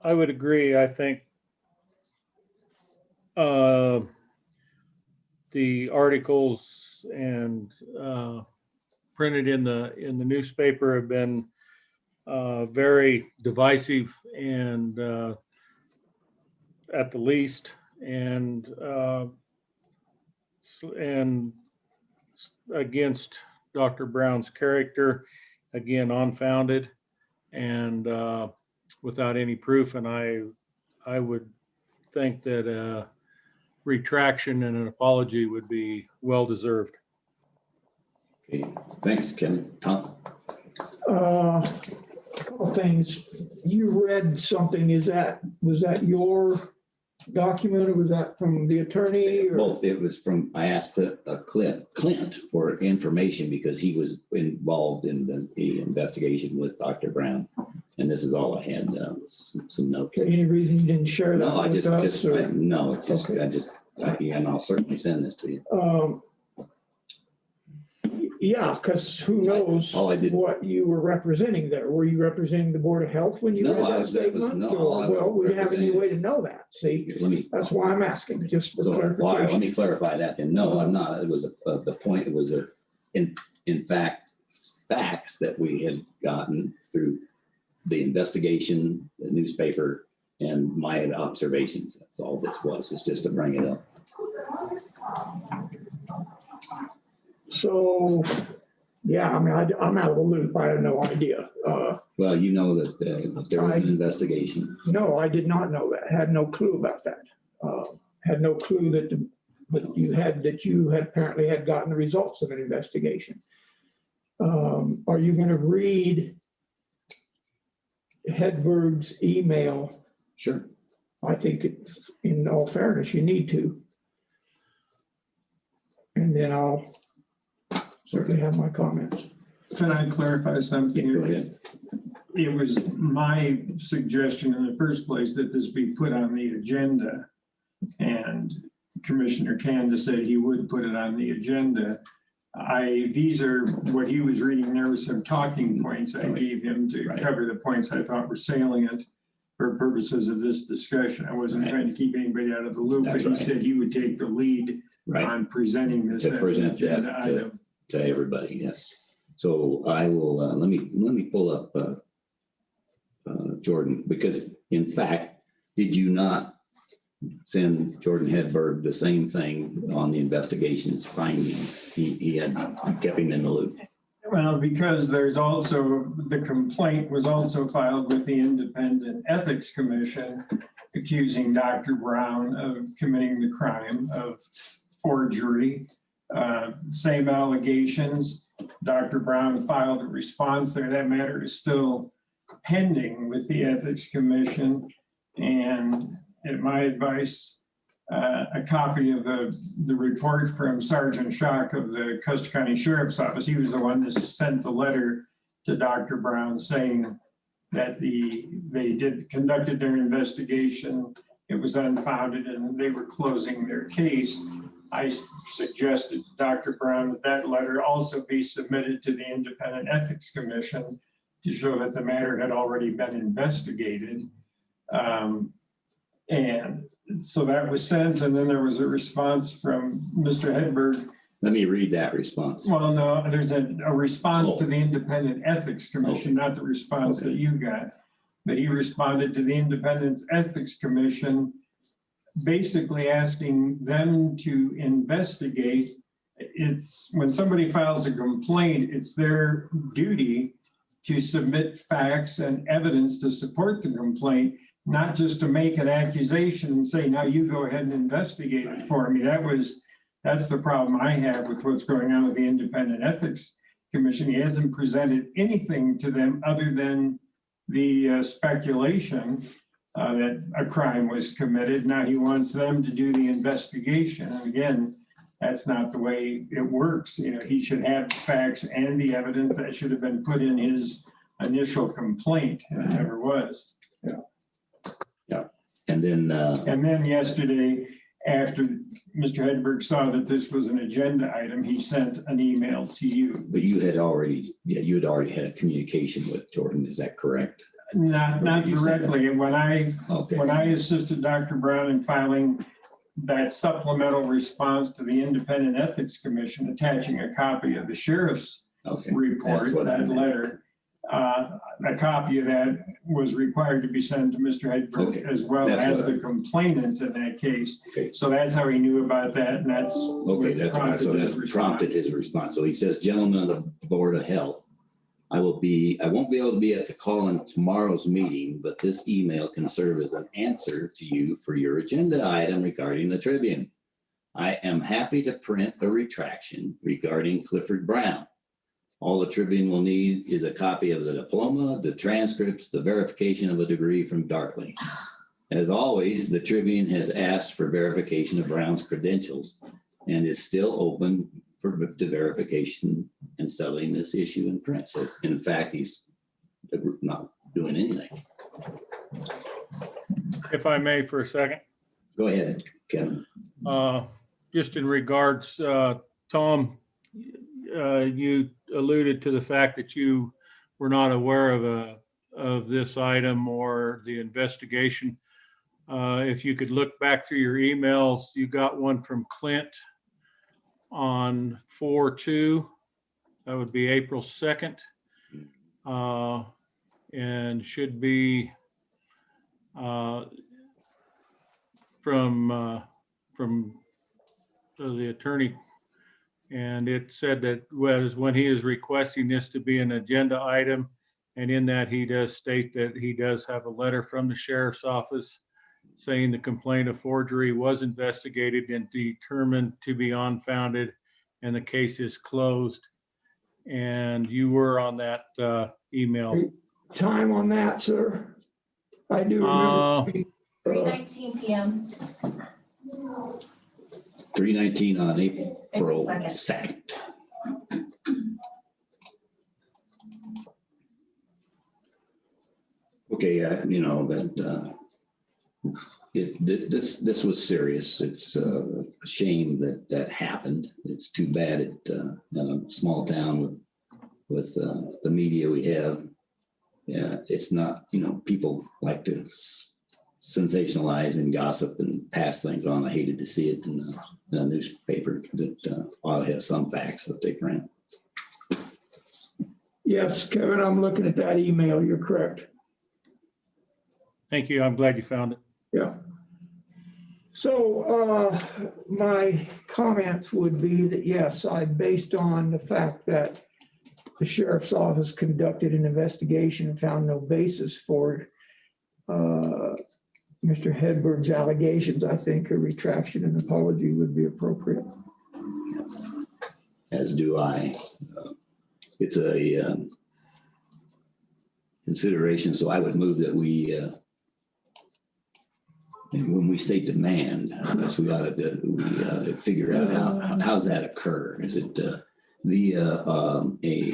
I would agree. I think the articles and printed in the newspaper have been very divisive and at the least, and against Dr. Brown's character, again, unfounded and without any proof. And I would think that retraction and an apology would be well deserved. Okay, thanks, Kevin. Tom? A couple things. You read something. Was that your document, or was that from the attorney? Or? Both. It was from, I asked Clint for information because he was involved in the investigation with Dr. Brown. And this is all I had, some notes. Any reason you didn't share that? No, and I'll certainly send this to you. Yeah, because who knows what you were representing there? Were you representing the Board of Health when you read that statement? Well, we didn't have any way to know that. See, that's why I'm asking, just for clarification. Let me clarify that then. No, I'm not. It was the point. It was in fact facts that we had gotten through the investigation, the newspaper, and my observations. That's all this was. It's just to bring it up. So, yeah, I mean, I'm out of the loop. I had no idea. Well, you know that there was an investigation. No, I did not know that. Had no clue about that. Had no clue that you had apparently had gotten the results of an investigation. Are you going to read Hedberg's email? Sure. I think it's, in all fairness, you need to. And then I'll certainly have my comments. Can I clarify something? Go ahead. It was my suggestion in the first place that this be put on the agenda. And Commissioner Candace said he would put it on the agenda. These are what he was reading. There were some talking points I gave him to cover the points I thought were salient for purposes of this discussion. I wasn't trying to keep anybody out of the loop, but he said he would take the lead on presenting this To present agenda that item. to everybody, yes. So I will, let me pull up Jordan, because in fact, did you not send Jordan Hedberg the same thing on the investigations findings? He had kept him in the loop. Well, because there's also, the complaint was also filed with the Independent Ethics Commission accusing Dr. Brown of committing the crime of forgery. Same allegations. Dr. Brown filed a response there. That matter is still pending with the Ethics Commission. And at my advice, a copy of the report from Sergeant Schock of the Custer County Sheriff's Office. He was the one that sent the letter to Dr. Brown saying that they conducted their investigation. It was unfounded and they were closing their case. I suggested to Dr. Brown that letter also be submitted to the Independent Ethics Commission to show that the matter had already been investigated. And so that was sent, and then there was a response from Mr. Hedberg. Let me read that response. Well, no, there's a response to the Independent Ethics Commission, not the response that you got. But he responded to the Independent Ethics Commission, basically asking them to investigate. It's when somebody files a complaint, it's their duty to submit facts and evidence to support the complaint, not just to make an accusation and say, now you go ahead and investigate it for me. That's the problem I have with what's going on with the Independent Ethics Commission. He hasn't presented anything to them other than the speculation that a crime was committed. Now he wants them to do the investigation. And again, that's not the way it works. You know, he should have the facts and the evidence that should have been put in his initial complaint. It never was. Yeah. And then yesterday, after Mr. Hedberg saw that this was an agenda item, he sent an email to you. But you had already had a communication with Jordan, is that correct? Not directly. When I assisted Dr. Brown in filing that supplemental response to the Independent Ethics Commission, attaching a copy of the sheriff's report, that letter, a copy of that was required to be sent to Mr. Hedberg as well as the complainant in that case. So that's how he knew about that, and that's prompted his response. So he says, gentlemen of the Board of Health, I won't be able to be at the call in tomorrow's meeting, but this email can serve as an answer to you for your agenda item regarding the Tribune. I am happy to print a retraction regarding Clifford Brown. All the Tribune will need is a copy of the diploma, the transcripts, the verification of a degree from Dartling. As always, the Tribune has asked for verification of Brown's credentials and is still open to verification and settling this issue in print. So in fact, he's not doing anything. If I may for a second. Go ahead, Kevin. Just in regards, Tom, you alluded to the fact that you were not aware of this item or the investigation. If you could look back through your emails, you got one from Clint on 4/2. That would be April 2nd. And should be from the attorney. And it said that was when he is requesting this to be an agenda item. And in that, he does state that he does have a letter from the sheriff's office saying the complaint of forgery was investigated and determined to be unfounded, and the case is closed. And you were on that email. Time on that, sir? I do remember. 3:19 PM. 319 on April April 2nd. Okay, you know, that this was serious. It's a shame that that happened. It's too bad it in a small town with the media we have. Yeah, it's not, you know, people like to sensationalize and gossip and pass things on. I hated to see it in a newspaper that ought to have some facts that they print. Yes, Kevin, I'm looking at that email. You're correct. Thank you. I'm glad you found it. Yeah. So my comments would be that, yes, based on the fact that the sheriff's office conducted an investigation and found no basis for Mr. Hedberg's allegations, I think a retraction and apology would be appropriate. As do I. It's a consideration, so I would move that we, and when we say demand, I guess we ought to figure out how's that occur. Is it via a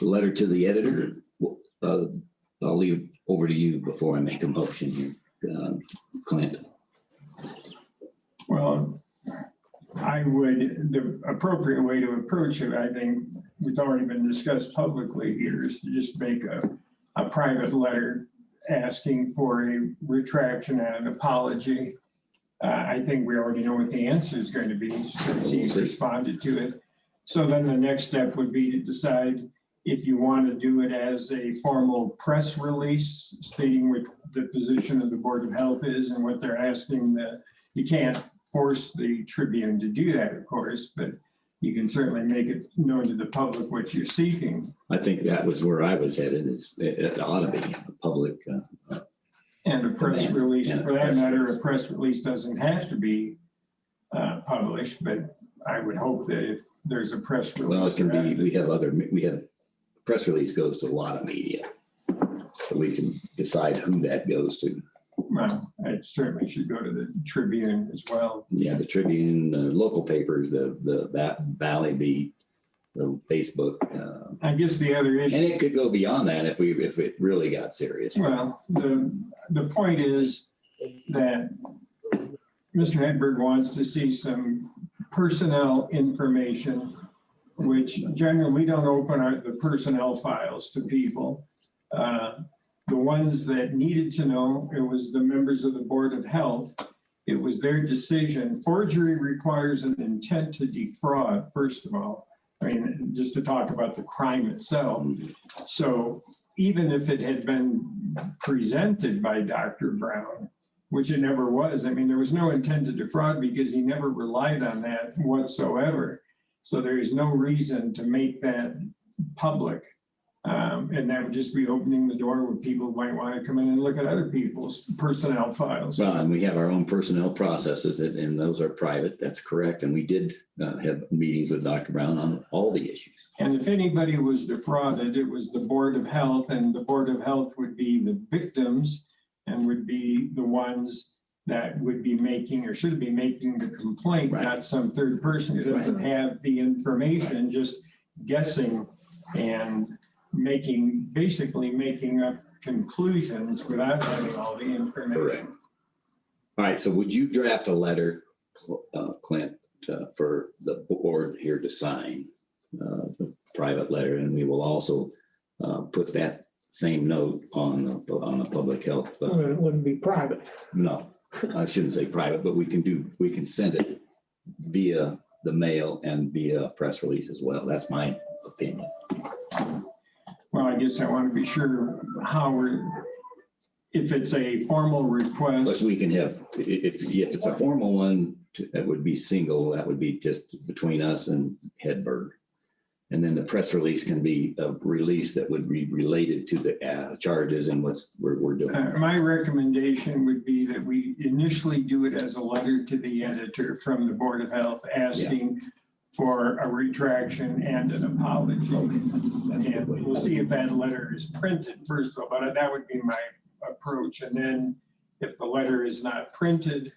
letter to the editor? I'll leave it over to you before I make a motion here, Clint. Well, the appropriate way to approach it, I think, it's already been discussed publicly here, is to just make a private letter asking for a retraction and an apology. I think we already know what the answer is going to be since he's responded to it. So then the next step would be to decide if you want to do it as a formal press release stating what the position of the Board of Health is and what they're asking. You can't force the Tribune to do that, of course, but you can certainly make it known to the public what you're seeking. I think that was where I was headed. It ought to be a public. And a press release, for that matter, a press release doesn't have to be published, but I would hope that if there's a press release. Well, it can be, we have press release goes to a lot of media. So we can decide who that goes to. Well, it certainly should go to the Tribune as well. Yeah, the Tribune, the local papers, that Valley Beat, the Facebook. I guess the other issue. And it could go beyond that if it really got serious. Well, the point is that Mr. Hedberg wants to see some personnel information, which generally we don't open the personnel files to people. The ones that needed to know, it was the members of the Board of Health. It was their decision. Forgery requires an intent to defraud, first of all. I mean, just to talk about the crime itself. So even if it had been presented by Dr. Brown, which it never was, I mean, there was no intent to defraud because he never relied on that whatsoever. So there is no reason to make that public. And that would just be opening the door where people might want to come in and look at other people's personnel files. Well, and we have our own personnel processes and those are private. That's correct. And we did have meetings with Dr. Brown on all the issues. And if anybody was defrauded, it was the Board of Health, and the Board of Health would be the victims and would be the ones that would be making or should be making the complaint, right. Not some third person who doesn't have the information, just guessing and basically making up conclusions without having all the information. Correct. All right, so would you draft a letter, Clint, for the board here to sign, the private letter, and we will also put that same note on the public health. Well, it wouldn't be private. No, I shouldn't say private, but we can send it via the mail and via press release as well. That's my opinion. Well, I guess I want to be sure how if it's a formal But request, we can have, if it's a formal one, that would be single, that would be just between us and Hedberg. And then the press release can be a release that would be related to the charges and what's we're doing. my recommendation would be that we initially do it as a letter to the editor from the Board of Health asking for a retraction and an apology. And we'll see if that letter is printed first of all, but that would be my approach. And then if the letter is not printed,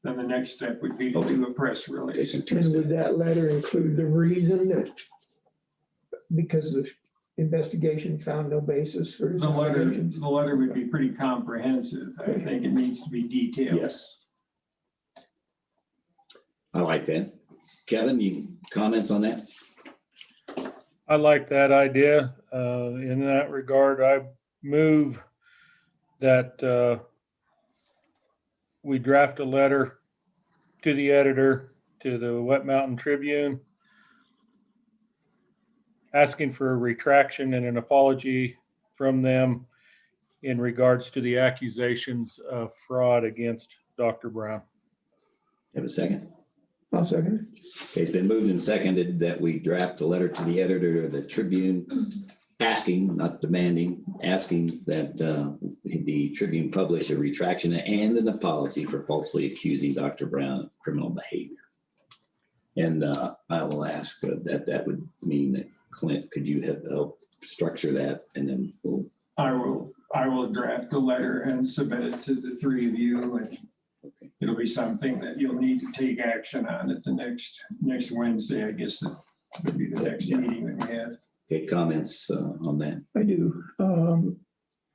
then the next step would be to do a press release. And would that letter include the reason that, because the investigation found no basis for his allegations? The letter would be pretty comprehensive. I think it needs to be detailed. Yes. I like that. Kevin, you comments on that? I like that idea. In that regard, I move that we draft a letter to the editor, to the Wet Mountain Tribune, asking for a retraction and an apology from them in regards to the accusations of fraud against Dr. Brown. Have a second? I'll second it. Okay, it's been moved and seconded that we draft a letter to the editor of the Tribune asking, not demanding, asking that the Tribune publish a retraction and an apology for falsely accusing Dr. Brown of criminal behavior. And I will ask that would mean that Clint, could you help structure that, and then we'll. I will draft a letter and submit it to the three of you, and it'll be something that you'll need to take action on at the next Wednesday. I guess that would be the next meeting that we have. Okay, comments on that? I do.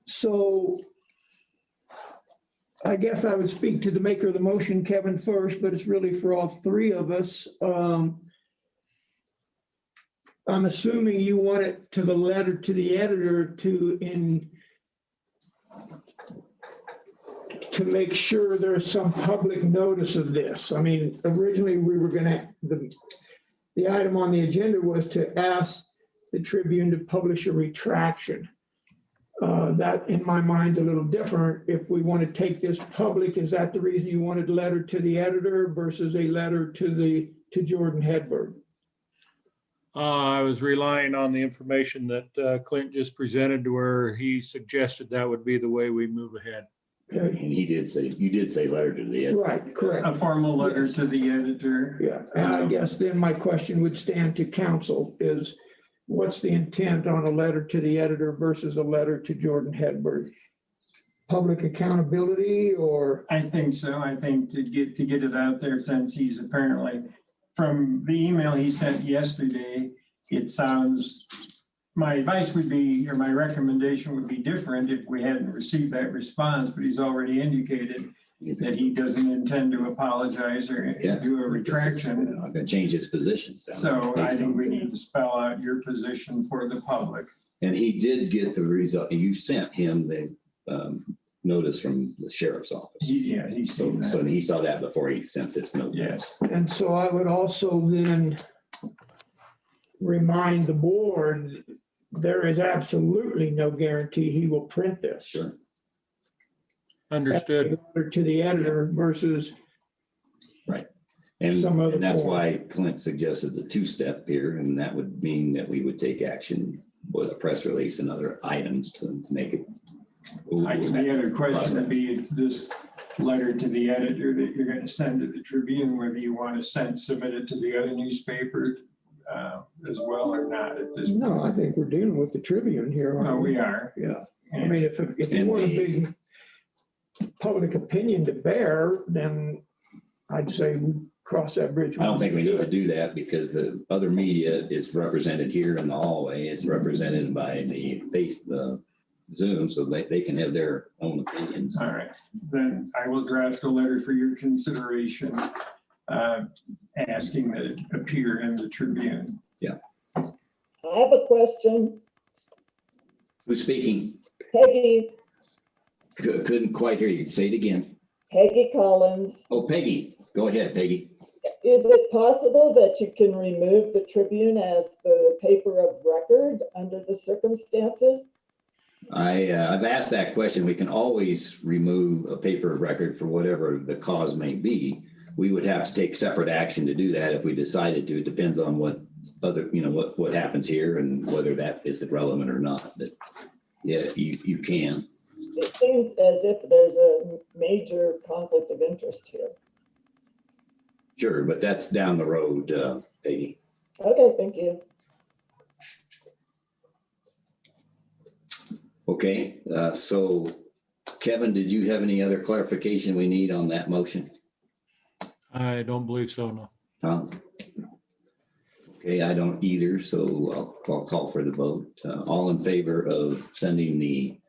So I guess I would speak to the maker of the motion, Kevin, first, but it's really for all three of us. I'm assuming you want it to the letter to the editor to make sure there's some public notice of this. I mean, originally we were gonna, the item on the agenda was to ask the Tribune to publish a retraction. That, in my mind, is a little different. If we want to take this public, is that the reason you wanted a letter to the editor versus a letter to Jordan Hedberg? I was relying on the information that Clint just presented, to where he suggested that would be the way we move ahead. Okay. And you did say letter to the editor. Right, correct. A formal letter to the editor. Yeah, and I guess then my question would stand to council is, what's the intent on a letter to the editor versus a letter to Jordan Hedberg? Public accountability, or? I think so. I think to get it out there, since he's apparently, from the email he sent yesterday, it sounds, my advice would be, or my recommendation would be different if we hadn't received that response, but he's already indicated that he doesn't intend to apologize or do a retraction. I'm gonna change his position. So I think we need to spell out your position for the public. And he did get the result. You sent him the notice from the sheriff's office. He's seen that. So he saw that before he sent this note. Yes. And so I would also then remind the board, there is absolutely no guarantee he will print this. Sure. Understood. To the editor versus. Right. And that's why Clint suggested the two-step here, and that would mean that we would take action with a press release and other items to make it. The other question would be if this letter to the editor that you're going to send to the Tribune, whether you want to submit it to the other newspaper as well or not at this point. No, I think we're dealing with the Tribune here. No, we are. Yeah. I mean, if you want a big public opinion to bear, then I'd say we cross that bridge. I don't think we need to do that because the other media is represented here in the hallway. It's represented by the Zoom, so they can have their own opinions. All right, then I will draft a letter for your consideration, asking that it appear in the Tribune. Yeah. I have a question. Who's speaking? Peggy, Couldn't quite hear you. Say it again. Peggy Collins. Oh, Peggy. Go ahead, Peggy. Is it possible that you can remove the Tribune as the paper of record under the circumstances? I've asked that question. We can always remove a paper record for whatever the cause may be. We would have to take separate action to do that if we decided to. It depends on what other, what happens here and whether that is relevant or not. But yeah, you can. It seems as if there's a major conflict of interest here. Sure, but that's down the road, Peggy. Okay, thank you. Okay, so Kevin, did you have any other clarification we need on that motion? I don't believe so, no. Tom? Okay, I don't either, so I'll call for the vote. All in favor of sending the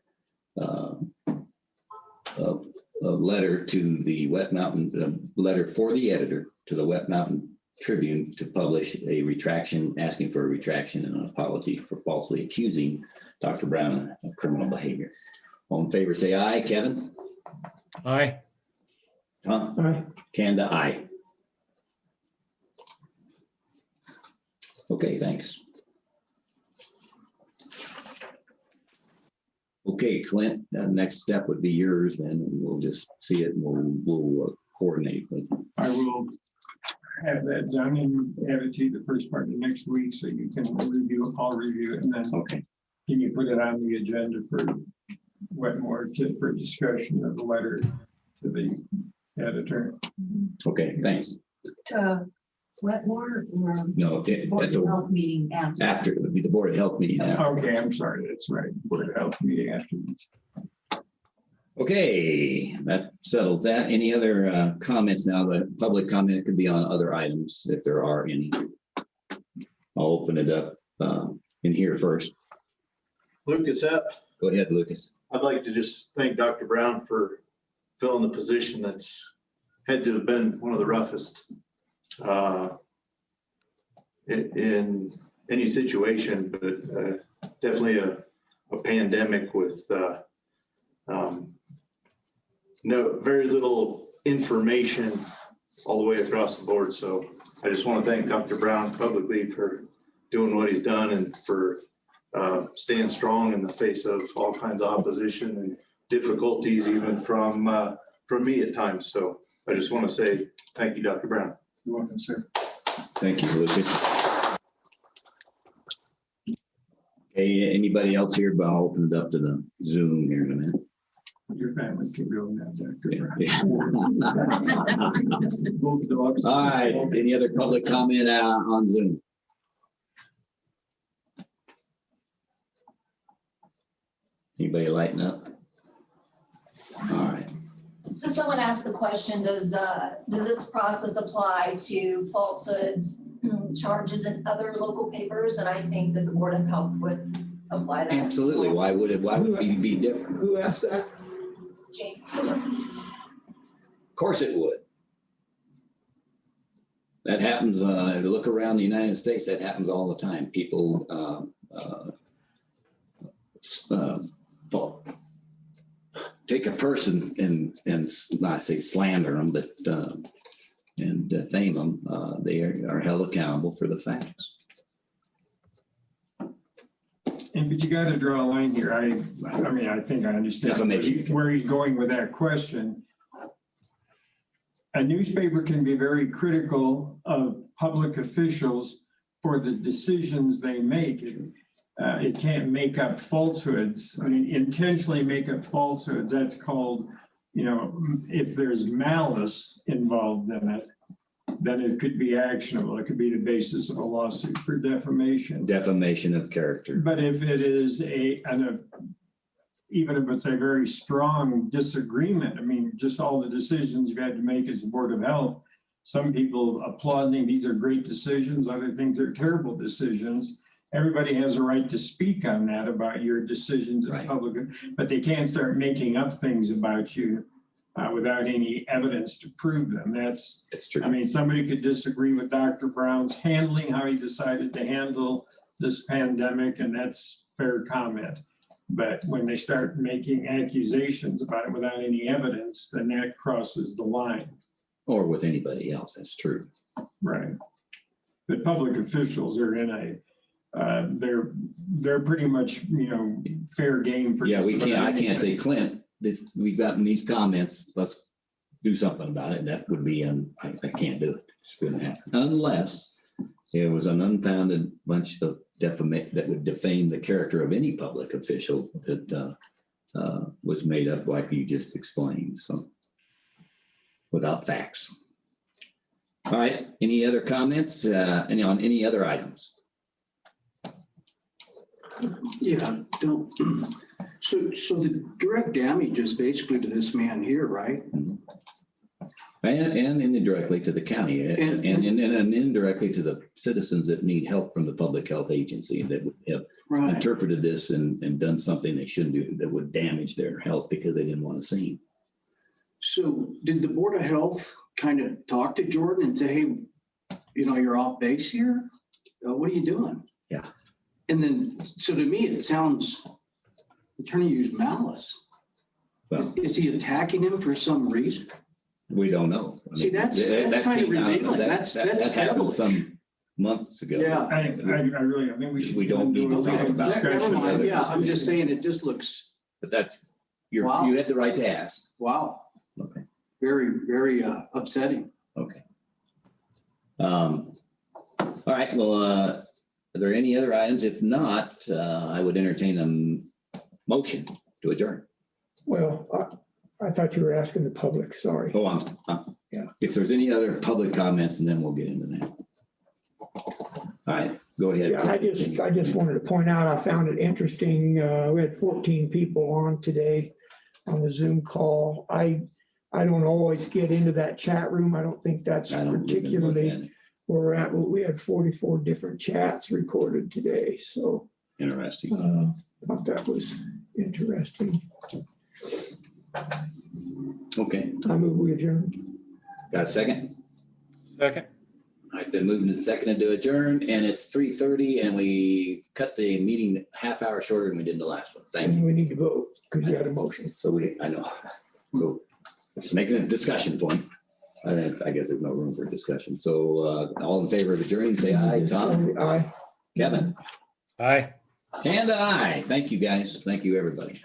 a letter to the Wet Mountain, letter for the editor to the Wet Mountain Tribune to publish a retraction, asking for a retraction and an apology for falsely accusing Dr. Brown of criminal behavior. All in favor, say aye. Kevin? Aye. Tom? Aye. Kanda, aye. Okay, thanks. Okay, Clint, next step would be yours then, and we'll just see it and we'll coordinate with you. I will have that done and add it to the first part of next week so you can review it. I'll review it, and then Okay, can you put it on the agenda for Wetmore for discussion of the letter to the editor? okay, thanks. Wetmore or No, Board at of Health meeting after? after, it would be the Board of Health meeting after. Okay, I'm sorry, that's right. Board of Health meeting afterwards. Okay, that settles that. Any other comments now? The public comment could be on other items if there are any. I'll open it up in here first. Lucas Epp, Go ahead, Lucas. I'd like to just thank Dr. Brown for filling the position that's had to have been one of the roughest in any situation, but definitely a pandemic with very little information all the way across the board. So I just want to thank Dr. Brown publicly for doing what he's done and for staying strong in the face of all kinds of opposition and difficulties, even from me at times. So I just want to say thank you, Dr. Brown. You're welcome, sir. Thank you, Lucas. Okay, anybody else here? But I'll open it up to the Zoom here in a minute. Your family can go now, Dr. Yeah. Brown. Both dogs. All right, any other public comment on Zoom? Anybody lighting up? All right. So someone asked the question, does this process apply to falsehoods, charges in other local papers? And I think that the Board of Health would apply that. Absolutely. Why would it be different? Who asked that? James. Of course it would. That happens, look around the United States, that happens all the time. People take a person and not say slander them, but and fame them. They are held accountable for the facts. But you got to draw a line here. I mean, I think I understand where he's going with that question. A newspaper can be very critical of public officials for the decisions they make. It can't make up falsehoods. I mean, intentionally make up falsehoods. That's called, if there's malice involved in it, then it could be actionable. It could be the basis of a lawsuit for defamation. Defamation of character. But if it is even if it's a very strong disagreement, I mean, just all the decisions you had to make as the Board of Health, some people applauding, these are great decisions, other things are terrible decisions. Everybody has a right to speak on that about your decisions as public, but they can't start making up things about you without any evidence to prove them. That's true. I mean, somebody could disagree with Dr. Brown's handling, how he decided to handle this pandemic, and that's fair comment. But when they start making accusations about it without any evidence, then that crosses the line. Or with anybody else, that's true. Right. But public officials are in they're pretty much, fair game for. Yeah, just we about can't, I anything. can't say, Clint, we've gotten these comments, let's do something about it. That would be, I can't do it. It's gonna happen unless it was an unfounded bunch of that would defame the character of any public official that was made up like you just explained, so without facts. All right, any other comments, on any other items? Yeah, don't. So the direct damage is basically to this man here, right? And indirectly to the county and indirectly to the citizens that need help from the public health agency that would have Right. interpreted this and done something they shouldn't do that would damage their health because they didn't want to see. So did the Board of Health kind of talk to Jordan and say, hey, you're off base here? What are you doing? Yeah. And then, so to me, it sounds, attorney used malice. Well, Is he attacking him for some reason? we don't know. I mean, See, that's that kind of came out- revealing. that- That's that happened devilish. some months ago. Yeah. I think we should. We don't need to talk about it. Never mind. Other Yeah, I'm just decisions. saying it just looks, But that's, Wow. you had the right to ask. wow, Okay. very, very upsetting. Okay. All right, well, are there any other items? If not, I would entertain a motion to adjourn. Well, I thought you were asking the public, sorry. Oh, Yeah. If there's any other public comments, and then we'll get into that. All right, go ahead. Yeah, I just wanted to point out, I found it interesting. We had 14 people on today on the Zoom call. I don't always get into that chat room. I don't think that's I don't even look particularly at it. where we're at. But we had 44 different chats recorded today. So Interesting. thought that was interesting. Okay, I move we adjourn. got a second? Second. I've been moved and seconded to adjourn, and it's 3:30, and we cut the meeting half hour shorter than we did the last one. Thank you. And we need to vote because you had a motion. So I know. So it's making a discussion point. I guess there's no room for discussion. So all in favor of adjourning, say aye. Tom? Aye. Kevin? Aye. And aye. Thank you, guys. Thank you, everybody.